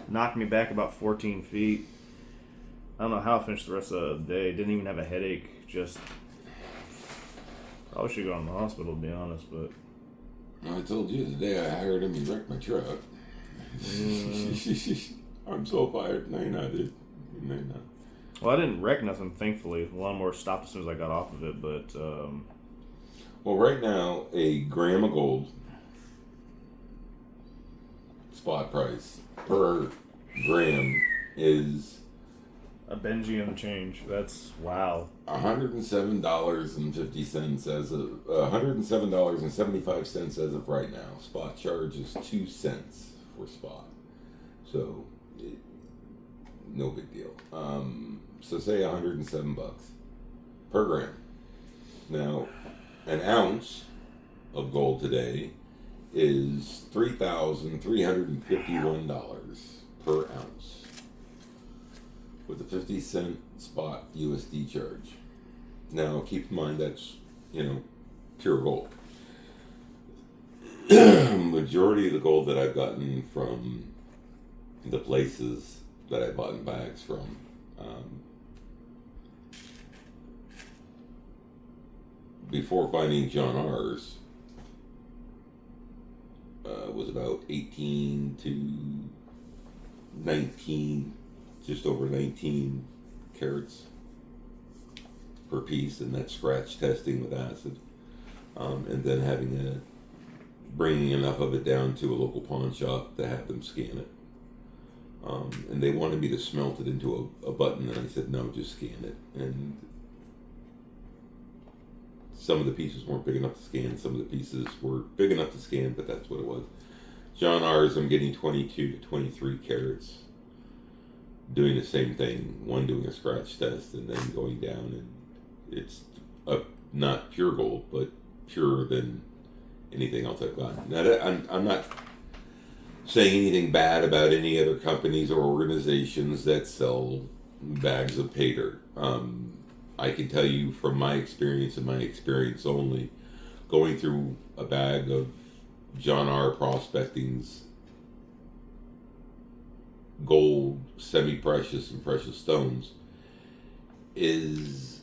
Knocked me back about 14 feet. I don't know how I finished the rest of the day. Didn't even have a headache. Just probably should go in the hospital, to be honest. But I told you the day I hired him, he wrecked my truck. I'm so fired. No, you're not, dude. No, you're not. Well, I didn't wreck nothing, thankfully. The lawnmower stopped as soon as I got off of it. But well, right now, a gram of gold spot price per gram is a Benji and change. That's wow. $107.50 as of $107.75 as of right now. Spot charge is 2 cents for spot, so no big deal. So say $107 per gram. Now, an ounce of gold today is $3,351 per ounce, with a 50-cent spot USD charge. Now, keep in mind that's, pure gold. Majority of the gold that I've gotten from the places that I bought in bags from, before finding JohnR's, was about 18 to 19, just over 19 carats per piece, and that's scratch testing with acid, and then bringing enough of it down to a local pawn shop to have them scan it. And they wanted me to smelt it into a button, and I said no, just scan it. And some of the pieces weren't big enough to scan, some of the pieces were big enough to scan, but that's what it was. JohnR's, I'm getting 22 to 23 carats, doing the same thing, one doing a scratch test and then going down, and it's not pure gold, but purer than anything else I've gotten. Now, I'm not saying anything bad about any other companies or organizations that sell bags of pay dirt. I can tell you from my experience and my experience only, going through a bag of JohnR Prospecting's gold, semi-precious, and precious stones is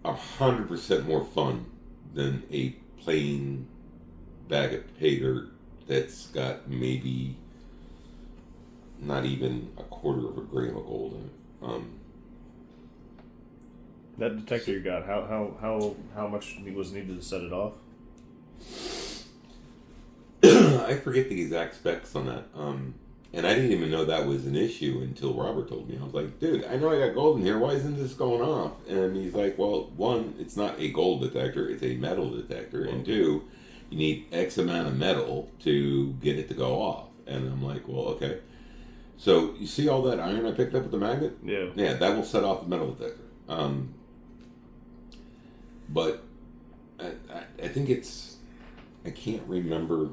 100% more fun than a plain bag of pay dirt that's got maybe not even a quarter of a gram of gold in it. That detector you got, how much was needed to set it off? I forget the exact specs on that. And I didn't even know that was an issue until Robert told me. I was like, dude, I know I got gold in here. Why isn't this going off? And he's like, well, one, it's not a gold detector. It's a metal detector. And two, you need X amount of metal to get it to go off. And I'm like, well, okay. So you see all that iron I picked up with the magnet? Yeah. Yeah, that will set off the metal detector. But I think I can't remember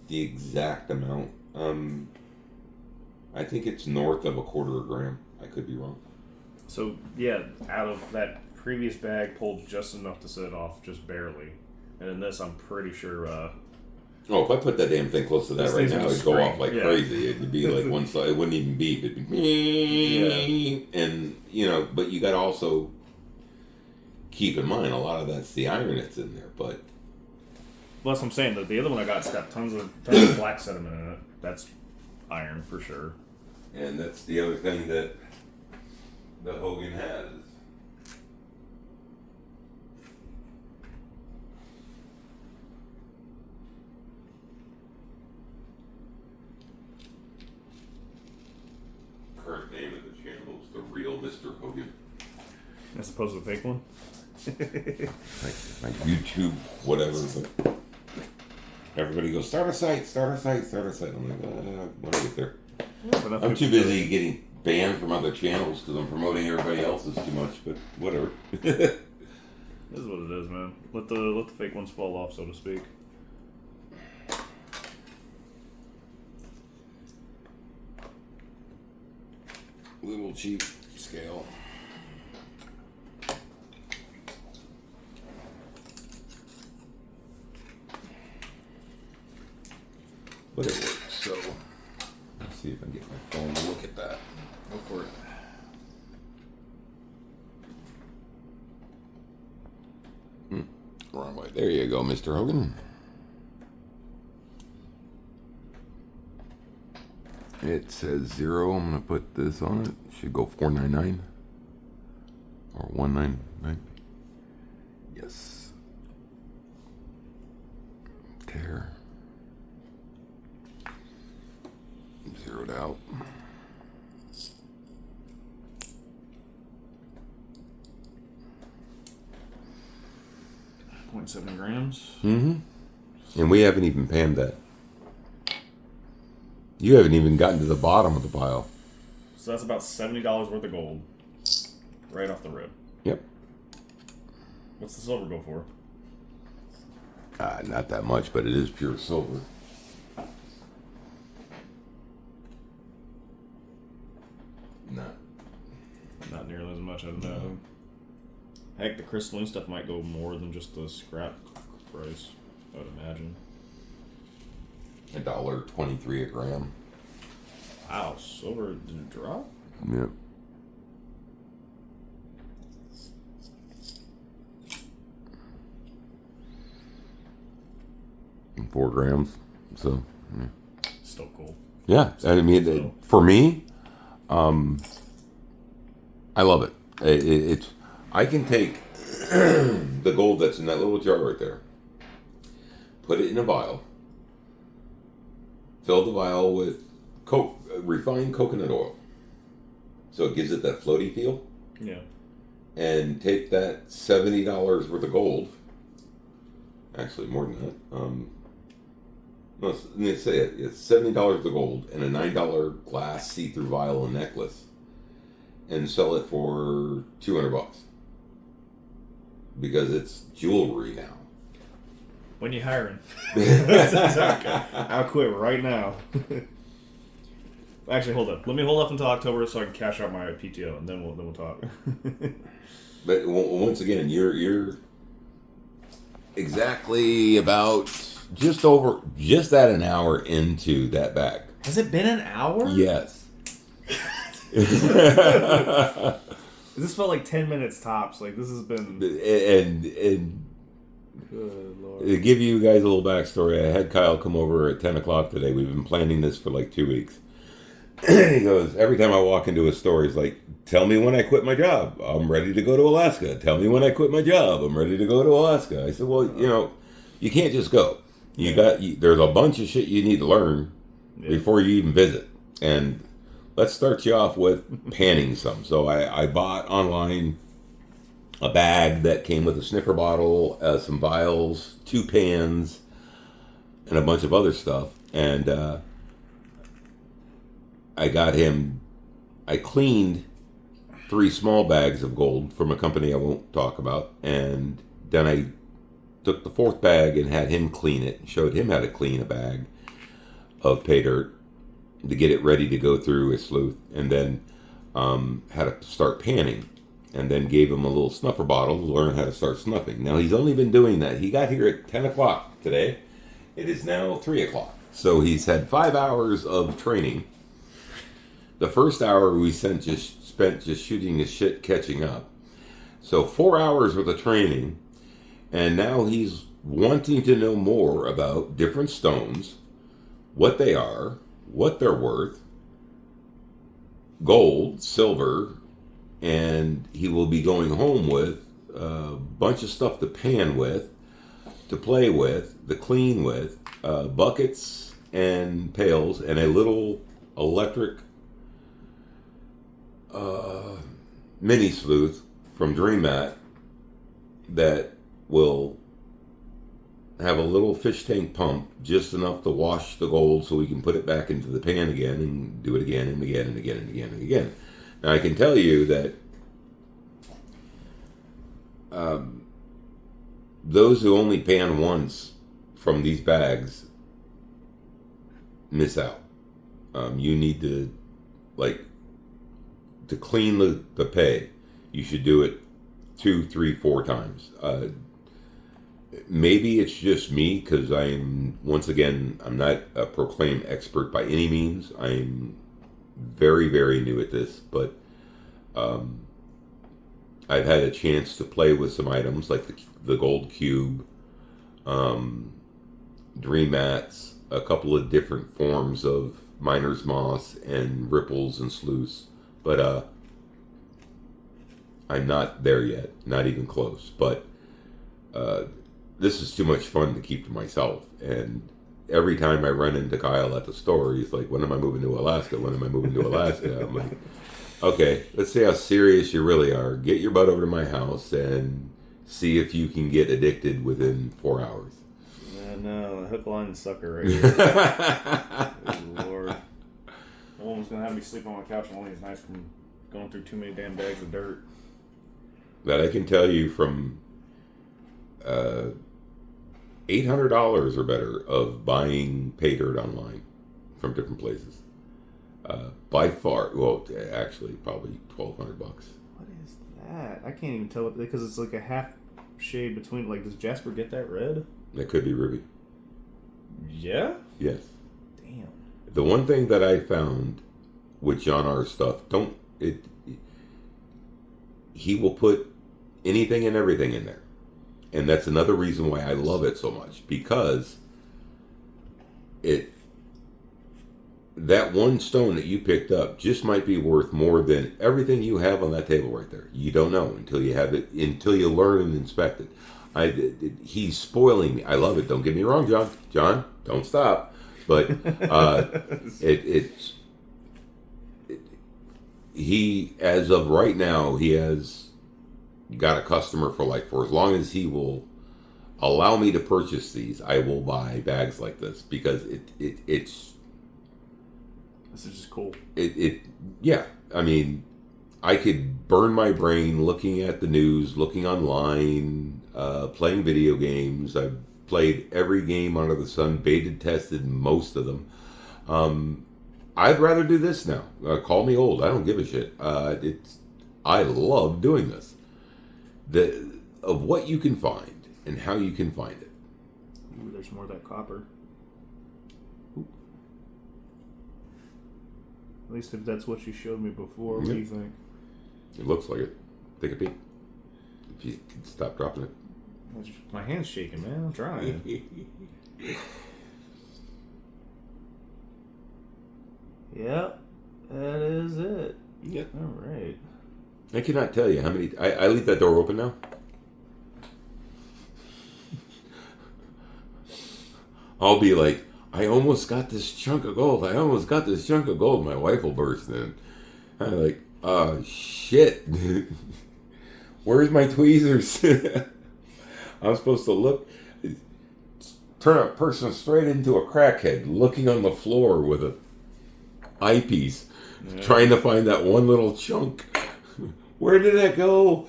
the exact amount. I think it's north of a quarter of a gram. I could be wrong. So, yeah, out of that previous bag, pulled just enough to set it off, just barely. And in this, I'm pretty sure... if I put that damn thing close to that right now, it'd go off like crazy. It'd be like one side, it wouldn't even beep. It'd be... Yeah. And, but you got to also keep in mind, a lot of that's the iron that's in there, but... Well, that's what I'm saying. The other one I got's got tons of black sediment in it. That's iron for sure. And that's the other thing that the Hogan has. Current name of the channel is The Real Mr. Hogan. As opposed to the fake one? like YouTube, whatever. But everybody goes, start a site. I'm like, when I get there. I'm too busy getting banned from other channels because I'm promoting everybody else's too much, but whatever. This is what it is, man. Let the fake ones fall off, so to speak. Little cheap scale. But it works, so let's see if I can get my phone to look at that. Go for it. Wrong way. There you go, Mr. Hogan. It says 0. I'm going to put this on it. Should go $4.99 or $1.99. Yes. Tear. Zeroed out. 0.7 grams. Mm-hmm. And we haven't even panned that. You haven't even gotten to the bottom of the pile. So that's about $70 worth of gold. Right off the rip. Yep. What's the silver go for? Not that much, but it is pure silver. Not nearly as much, I don't know. Heck, the crystalline stuff might go more than just the scrap price, I would imagine. $1.23 a gram. Wow, silver didn't drop? Yep. And 4 grams. So, yeah. Still cool. Yeah, I mean, for me, I love it. It's I can take the gold that's in that little jar right there, put it in a vial, fill the vial with refined coconut oil, so it gives it that floaty feel. Yeah. And take that $70 worth of gold. Actually, more than that. Let me say it. It's $70 worth of gold and a $9 glass see-through vial and necklace, and sell it for $200 because it's jewelry now. When you hiring? I'll quit right now. Actually, hold up. Let me hold off until October so I can cash out my PTO, and then we'll talk. But once again, you're exactly about just at an hour into that bag. Has it been an hour? Yes. This felt like 10 minutes tops. Like, this has been... And good Lord. to give you guys a little backstory, I had Kyle come over at 10 o'clock today. We've been planning this for like 2 weeks. He goes, every time I walk into a store, he's like, tell me when I quit my job. I'm ready to go to Alaska. Tell me when I quit my job. I'm ready to go to Alaska. I said, well, you can't just go. There's a bunch of shit you need to learn before you even visit. And let's start you off with panning some. So I bought online a bag that came with a sniffer bottle, some vials, 2 pans, and a bunch of other stuff. And I cleaned 3 small bags of gold from a company I won't talk about. And then I took the 4th bag and had him clean it and showed him how to clean a bag of pay dirt to get it ready to go through a sleuth, and then how to start panning, and then gave him a little snuffer bottle to learn how to start snuffing. Now, he's only been doing that. He got here at 10 o'clock today. It is now 3 o'clock. So he's had 5 hours of training. The first hour we spent just shooting the shit, catching up. So 4 hours worth of training, and now he's wanting to know more about different stones, what they are, what they're worth, gold, silver, and he will be going home with a bunch of stuff to pan with, to play with, to clean with, buckets and pails, and a little electric mini sleuth from Dream Mat that will have a little fish tank pump, just enough to wash the gold so we can put it back into the pan again and do it again and again and again and again and again. Now I can tell you that those who only pan once from these bags miss out. You need to, to clean the pay, you should do it 2, 3, 4 times. Maybe it's just me, because I'm not a proclaimed expert by any means. I'm very, very new at this, but I've had a chance to play with some items like the gold cube, dream mats, a couple of different forms of miner's moss and ripples and sleuths, but I'm not there yet, not even close. But this is too much fun to keep to myself, and every time I run into Kyle at the store, he's like, when am I moving to Alaska? When am I moving to Alaska? I'm like, okay, let's see how serious you really are. Get your butt over to my house and see if you can get addicted within 4 hours. No, hook, line, and sucker right here. Good Lord. No one was going to have me sleep on my couch on one of these nights from going through too many damn bags of dirt. That I can tell you from $800 or better of buying pay dirt online from different places. By far, well, actually, probably $1,200. What is that? I can't even tell it because it's like a half shade between. Like, does Jasper get that red? That could be ruby. Yeah? Yes. Damn. The one thing that I found with JohnR stuff, he will put anything and everything in there. And that's another reason why I love it so much, because that one stone that you picked up just might be worth more than everything you have on that table right there. You don't know until you have it, until you learn and inspect it. He's spoiling me. I love it. Don't get me wrong, John. John, don't stop. But he, as of right now, he has got a customer for life. For as long as he will allow me to purchase these, I will buy bags like this, because it's this is just cool. Yeah. I mean, I could burn my brain looking at the news, looking online, playing video games. I've played every game under the sun, beta tested most of them. I'd rather do this now. Call me old. I don't give a shit. I love doing this. Of what you can find and how you can find it. Ooh, there's more of that copper. Ooh. At least if that's what you showed me before. What do you think? It looks like it. Take a peek. If you can stop dropping it. My hand's shaking, man. I'm trying. Yep. That is it. Yep. All right. I cannot tell you how many... I leave that door open now. I'll be like, I almost got this chunk of gold. I almost got this chunk of gold. My wife will burst in. I'm like, oh, shit. Where's my tweezers? I'm supposed to look... Turn a person straight into a crackhead looking on the floor with a eyepiece, trying to find that one little chunk. Where did that go?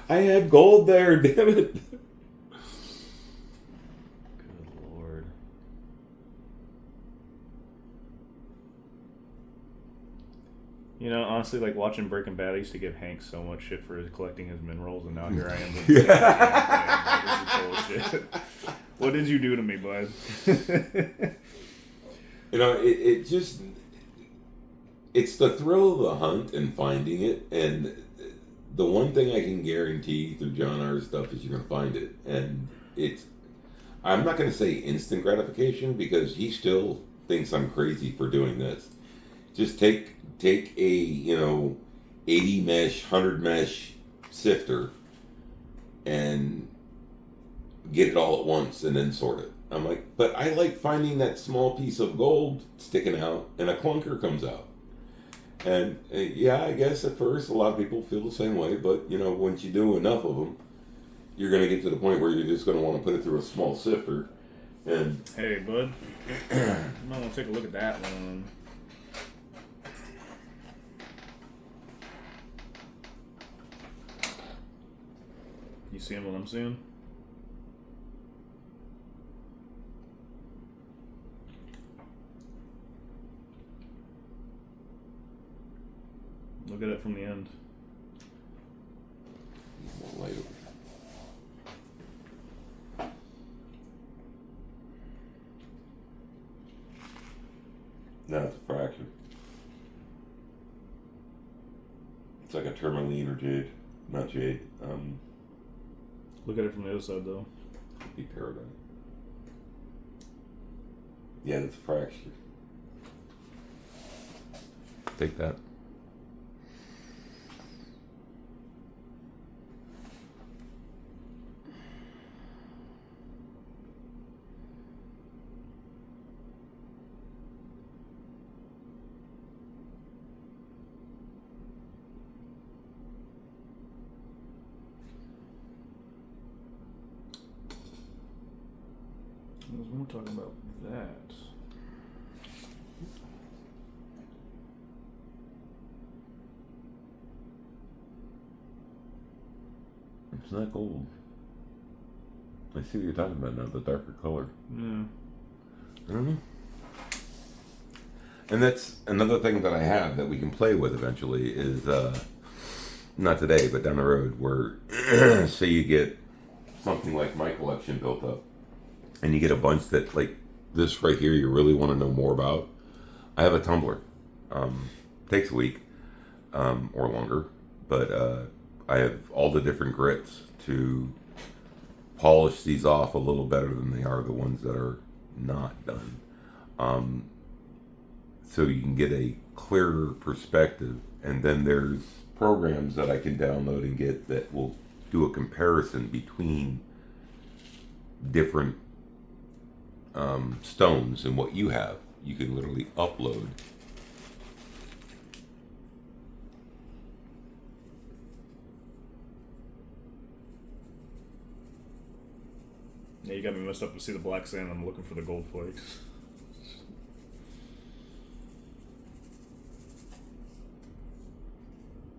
I had gold there, damn it. Good Lord. You know, honestly, like watching Breaking Bad, I used to give Hank so much shit for his collecting his minerals, and now here I am. This is bullshit. What did you do to me, bud? You know, it just... It's the thrill of the hunt and finding it, and the one thing I can guarantee through JohnR stuff is you're going to find it. And it's... I'm not going to say instant gratification, because he still thinks I'm crazy for doing this. Just take a, 80 mesh, 100 mesh sifter and get it all at once and then sort it. I'm like, but I like finding that small piece of gold sticking out and a clunker comes out. And yeah, I guess at first a lot of people feel the same way, but once you do enough of them, you're going to get to the point where you're just going to want to put it through a small sifter. And hey, bud, you might want to take a look at that one. You seeing what I'm seeing? Look at it from the end. more light over here. No, it's a fracture. It's like a tourmaline or jade. Not jade. Look at it from the other side, though. Could be paradise. Yeah, that's a fracture. Take that. We were talking about that. It's not gold. I see what you're talking about now, the darker color. Yeah. I don't know. And that's another thing that I have that we can play with eventually is, not today, but down the road, where, say you get something like my collection built up, and you get a bunch that, like this right here, you really want to know more about. I have a tumbler. Takes a week or longer, but I have all the different grits to polish these off a little better than they are the ones that are not done. So you can get a clearer perspective. And then there's programs that I can download and get that will do a comparison between different stones and what you have. You can literally upload. Yeah, you got me messed up to see the black sand. I'm looking for the gold flakes.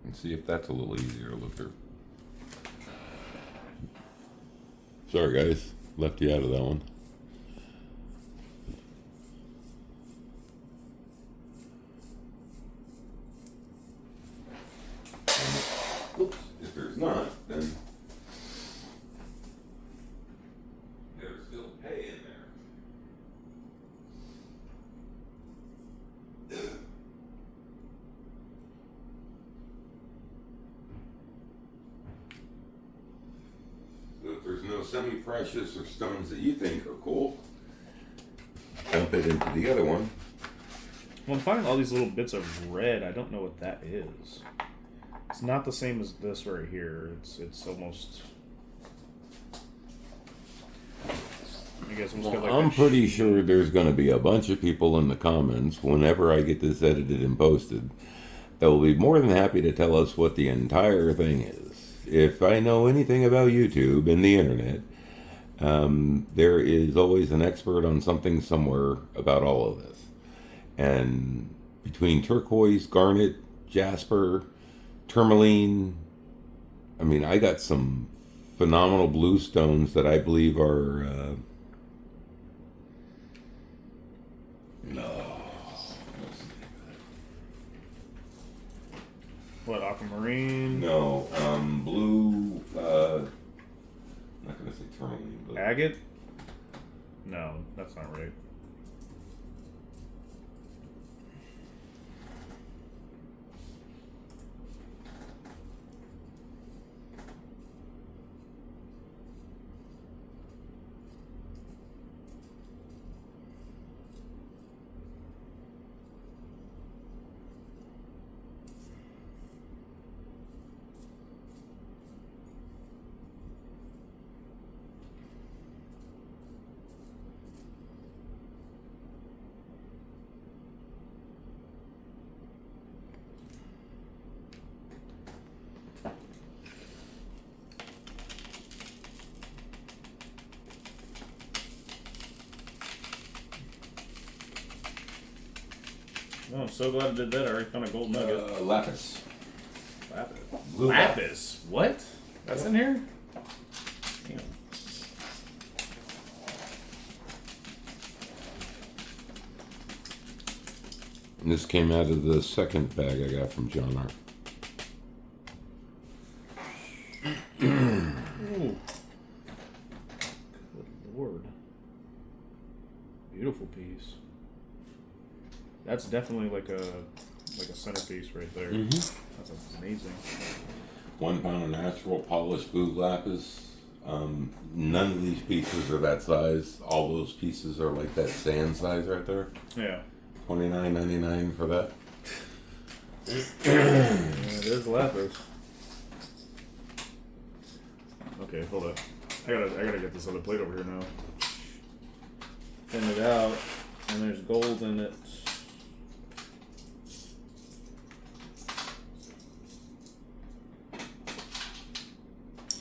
And see if that's a little easier to look through. Sorry guys, left you out of that one. Oops, if there's not, then there's still pay in there. So if there's no semi-precious or stones that you think are cool, dump it into the other one. Well, I'm finding all these little bits of red. I don't know what that is. It's not the same as this right here. It's almost. I guess almost got like I'm pretty sure there's going to be a bunch of people in the comments whenever I get this edited and posted that will be more than happy to tell us what the entire thing is. If I know anything about YouTube and the internet, there is always an expert on something somewhere about all of this. And between turquoise, garnet, jasper, tourmaline, I mean, I got some phenomenal blue stones that I believe are what, aquamarine? no, blue, I'm not going to say tourmaline, but Agate? No, that's not right. Oh, I'm so glad I did that. I already found a gold nugget. Lapis. Lapis. Blue Lapis? What? That's in here? Damn. And this came out of the second bag I got from JohnR. Ooh. Good Lord. Beautiful piece. That's definitely like a centerpiece right there. Mm-hmm. That's amazing. 1 pound of natural polished blue lapis. None of these pieces are that size. All those pieces are like that sand size right there. Yeah. $29.99 for that. It is lapis. Okay, hold up. I gotta get this other plate over here now. Thin it out, and there's gold in it.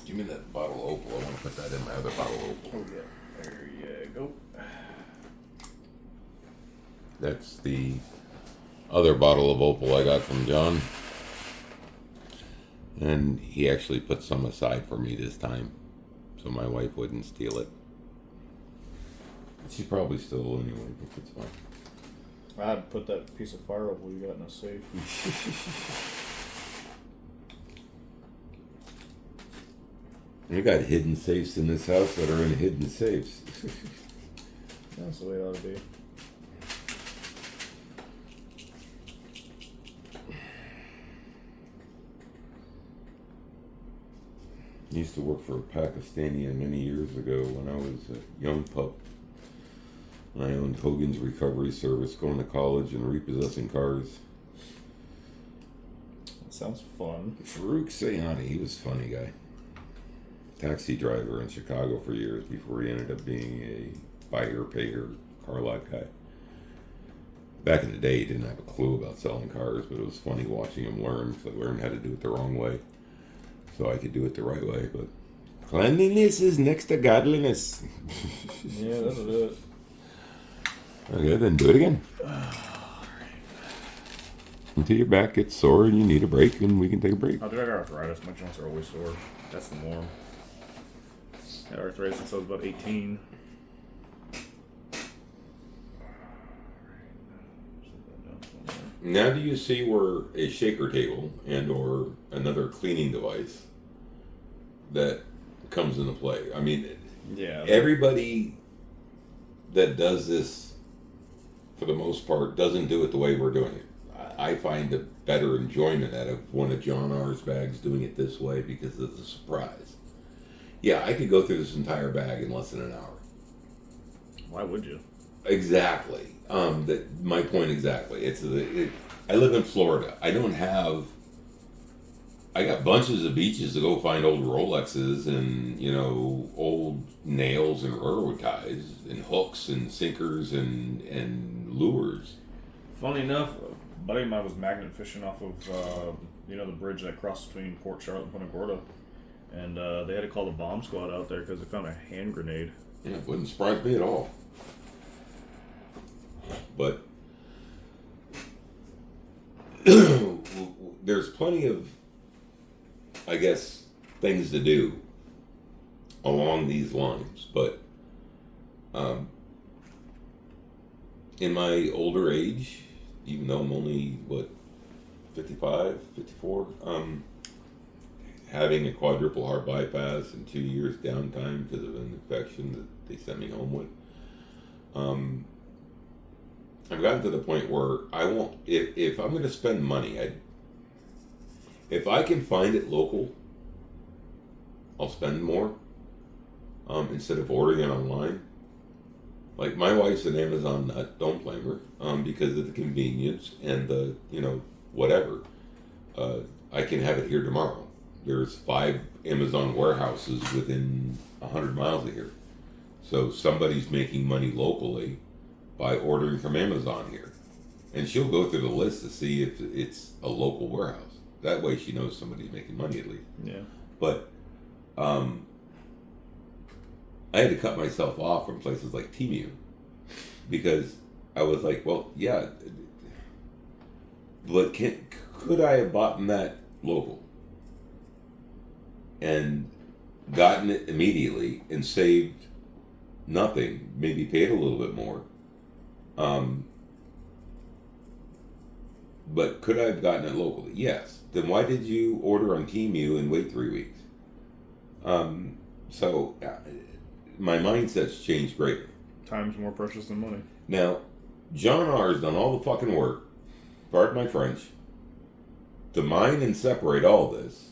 Give me that bottle of opal. I want to put that in my other bottle of opal. Oh yeah, there you go. That's the other bottle of opal I got from John. And he actually put some aside for me this time, so my wife wouldn't steal it. She probably still anyway, but it's fine. I'd put that piece of fire opal you got in a safe. We got hidden safes in this house that are in hidden safes. That's the way it ought to be. I used to work for a Pakistani many years ago when I was a young pup. I owned Hogan's Recovery Service, going to college and repossessing cars. That sounds fun. Farouk Sayani, he was a funny guy. Taxi driver in Chicago for years before he ended up being a buy here, pay here car lot guy. Back in the day, he didn't have a clue about selling cars, but it was funny watching him learn, because I learned how to do it the wrong way, so I could do it the right way. But cleanliness is next to godliness. Yeah, that's it. Okay, then do it again. Until your back gets sore and you need a break, and we can take a break. Oh, dude, I got arthritis. My joints are always sore. That's the norm. I had arthritis since I was about 18. Now do you see where a shaker table and or another cleaning device that comes into play? I mean, yeah, everybody that does this, for the most part, doesn't do it the way we're doing it. I find a better enjoyment out of one of JohnR's bags doing it this way because of the surprise. Yeah, I could go through this entire bag in less than an hour. Why would you? Exactly. My point exactly. I live in Florida. I got bunches of beaches to go find old Rolexes and, old nails and railroad ties and hooks and sinkers and lures. Funny enough, a buddy of mine was magnet fishing off of, the bridge that crosses between Port Charlotte and Punta Gorda. And they had to call the bomb squad out there because they found a hand grenade. Yeah, it wouldn't surprise me at all. But there's plenty of, I guess, things to do along these lines. But in my older age, even though I'm only, 55, 54, having a quadruple heart bypass and 2 years downtime because of an infection that they sent me home with, I've gotten to the point where I won't, if I'm going to spend money, if I can find it local, I'll spend more instead of ordering it online. Like, my wife's an Amazon nut, don't blame her, because of the convenience and the, whatever. I can have it here tomorrow. There's 5 Amazon warehouses within 100 miles of here. So somebody's making money locally by ordering from Amazon here. And she'll go through the list to see if it's a local warehouse. That way she knows somebody's making money at least. Yeah. But I had to cut myself off from places like Temu because I was like, well, yeah, But could I have bought that local and gotten it immediately and saved nothing, maybe paid a little bit more? But could I have gotten it locally? Yes. Then why did you order on Temu and wait 3 weeks? So my mindset's changed greatly. Time's more precious than money. Now, JohnR has done all the fucking work, pardon my French, to mine and separate all this,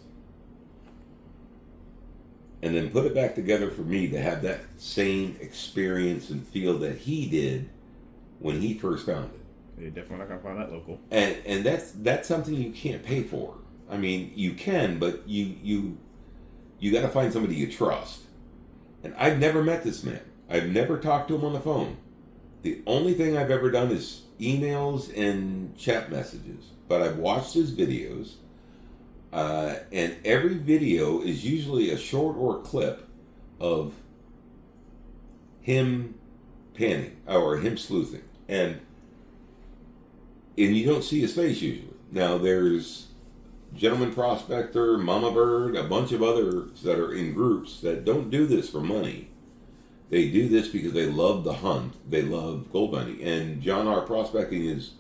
and then put it back together for me to have that same experience and feel that he did when he first found it. You're definitely not gonna find that local. And that's something you can't pay for. I mean, you can, but you got to find somebody you trust. And I've never met this man. I've never talked to him on the phone. The only thing I've ever done is emails and chat messages. But I've watched his videos, and every video is usually a short or a clip of him panning or him sleuthing, and you don't see his face usually. Now there's Gentleman Prospector, Mama Bird, a bunch of others that are in groups that don't do this for money. They do this because they love the hunt. They love gold hunting. And JohnR Prospecting is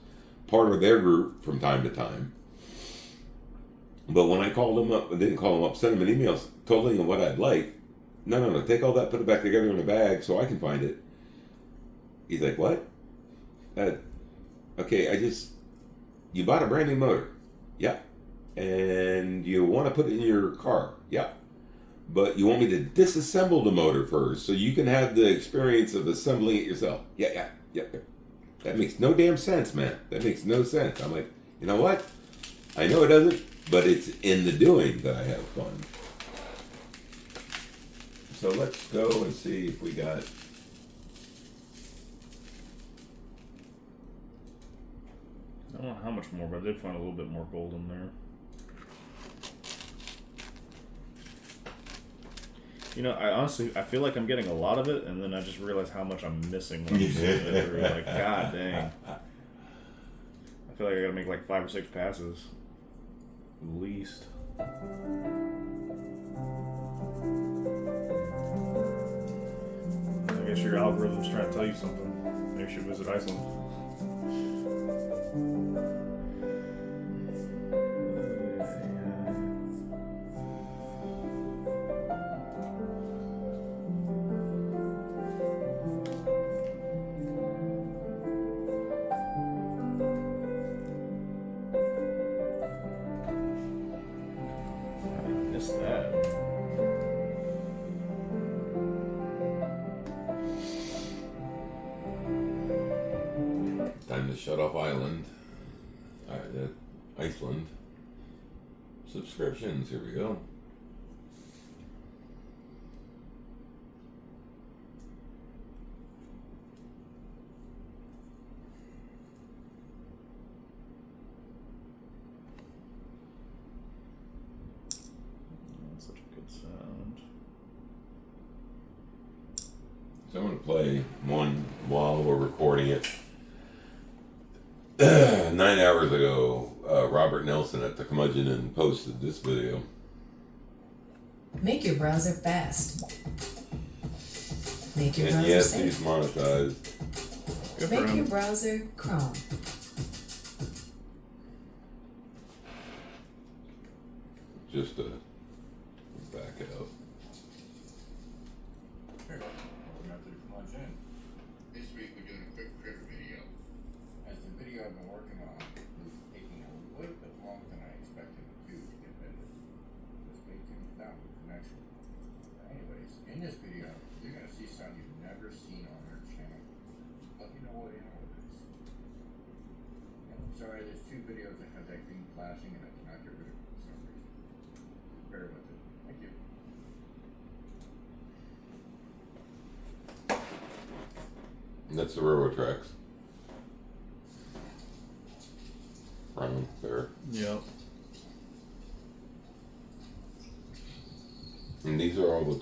part of their group from time to time. But when I called him up, I didn't call him up, sent him an email telling him what I'd like. No, take all that, put it back together in a bag so I can find it. He's like, what? Okay, you bought a brand new motor. Yeah. And you want to put it in your car. Yeah. But you want me to disassemble the motor first so you can have the experience of assembling it yourself. Yeah. That makes no damn sense, man. That makes no sense. I'm like, you know what? I know it doesn't, but it's in the doing that I have fun. So let's go and see if we got... I don't know how much more, but I did find a little bit more gold in there. You know, I feel like I'm getting a lot of it, and then I just realize how much I'm missing when I'm seeing it through. Like, god dang. I feel like I gotta make like 5 or 6 passes. At least. I guess your algorithm's trying to tell you something. Maybe you should visit Iceland. Time to shut off Iceland. Subscriptions, here we go. That's such a good sound. So I'm going to play one while we're recording it. 9 hours ago, Robert Nelson at the Curmudgeon posted this video. Make your browser fast. Make your And browser yes, safe. he's monetized. Good for Make him. your browser Chrome. Just to back it up. This week we're doing a quick critter video. As the video I've been working on is taking a little bit longer than I expected it to get edited. Just stay tuned down with connection. Anyways, in this video, you're gonna see something you've never seen on our channel. Let me know what it is. Sorry, there's 2 videos that have that green flashing and I cannot get rid of it for some reason. Bear with it. Thank you. And that's the railroad tracks. Right there. Yep. And these are all the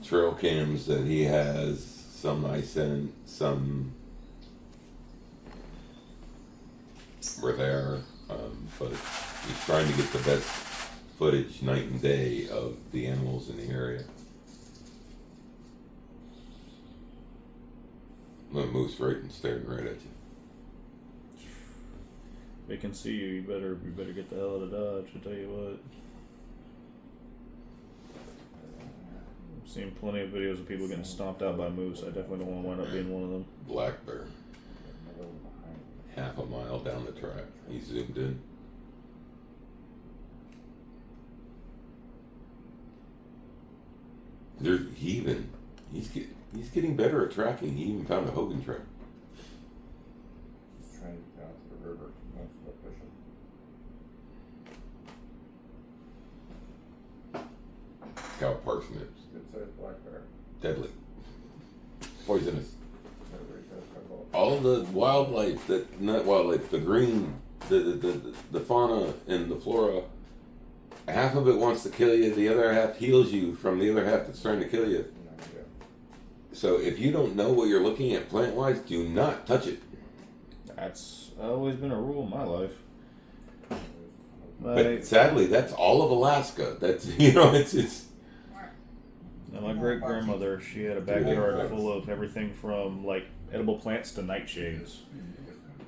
trail cams that he has. Some I sent, some where they are, but he's trying to get the best footage night and day of the animals in the area. The moose right and staring right at you. They can see you. You better get the hell out of Dodge. I tell you what. I've seen plenty of videos of people getting stomped out by moose. I definitely don't want to wind up being one of them. Black bear. Half a mile down the track. He zoomed in. He's getting better at tracking. He even found a Hogan track. He's trying to get down to the river. He wants to go fishing. Cow parsnips. Good sized black bear. Deadly. Poisonous. Everybody says about All the wildlife not wildlife, the green, the fauna and the flora, half of it wants to kill you, the other half heals you from the other half that's trying to kill you. yeah. So if you don't know what you're looking at plant-wise, do not touch it. That's always been a rule in my life. But sadly, that's all of Alaska. That's, it's Now, my great grandmother, she had a backyard full of everything from like edible plants to nightshades.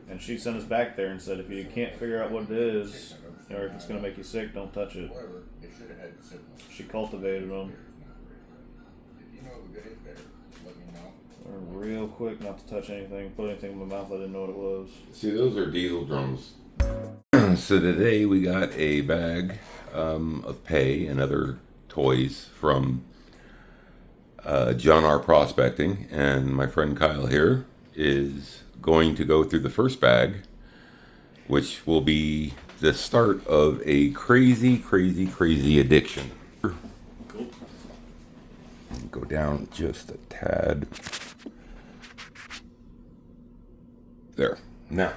And she sent us back there and said, if you can't figure out what it is, or if it's going to make you sick, don't touch it. However, they should have had the signal. She cultivated them. If you know the good is better, let me know. Or real quick, not to touch anything, put anything in my mouth I didn't know what it was. See, those are diesel drums. So today we got a bag of pay and other toys from JohnR Prospecting, and my friend Kyle here is going to go through the first bag, which will be the start of a crazy addiction. Cool. Go down just a tad. There. Now,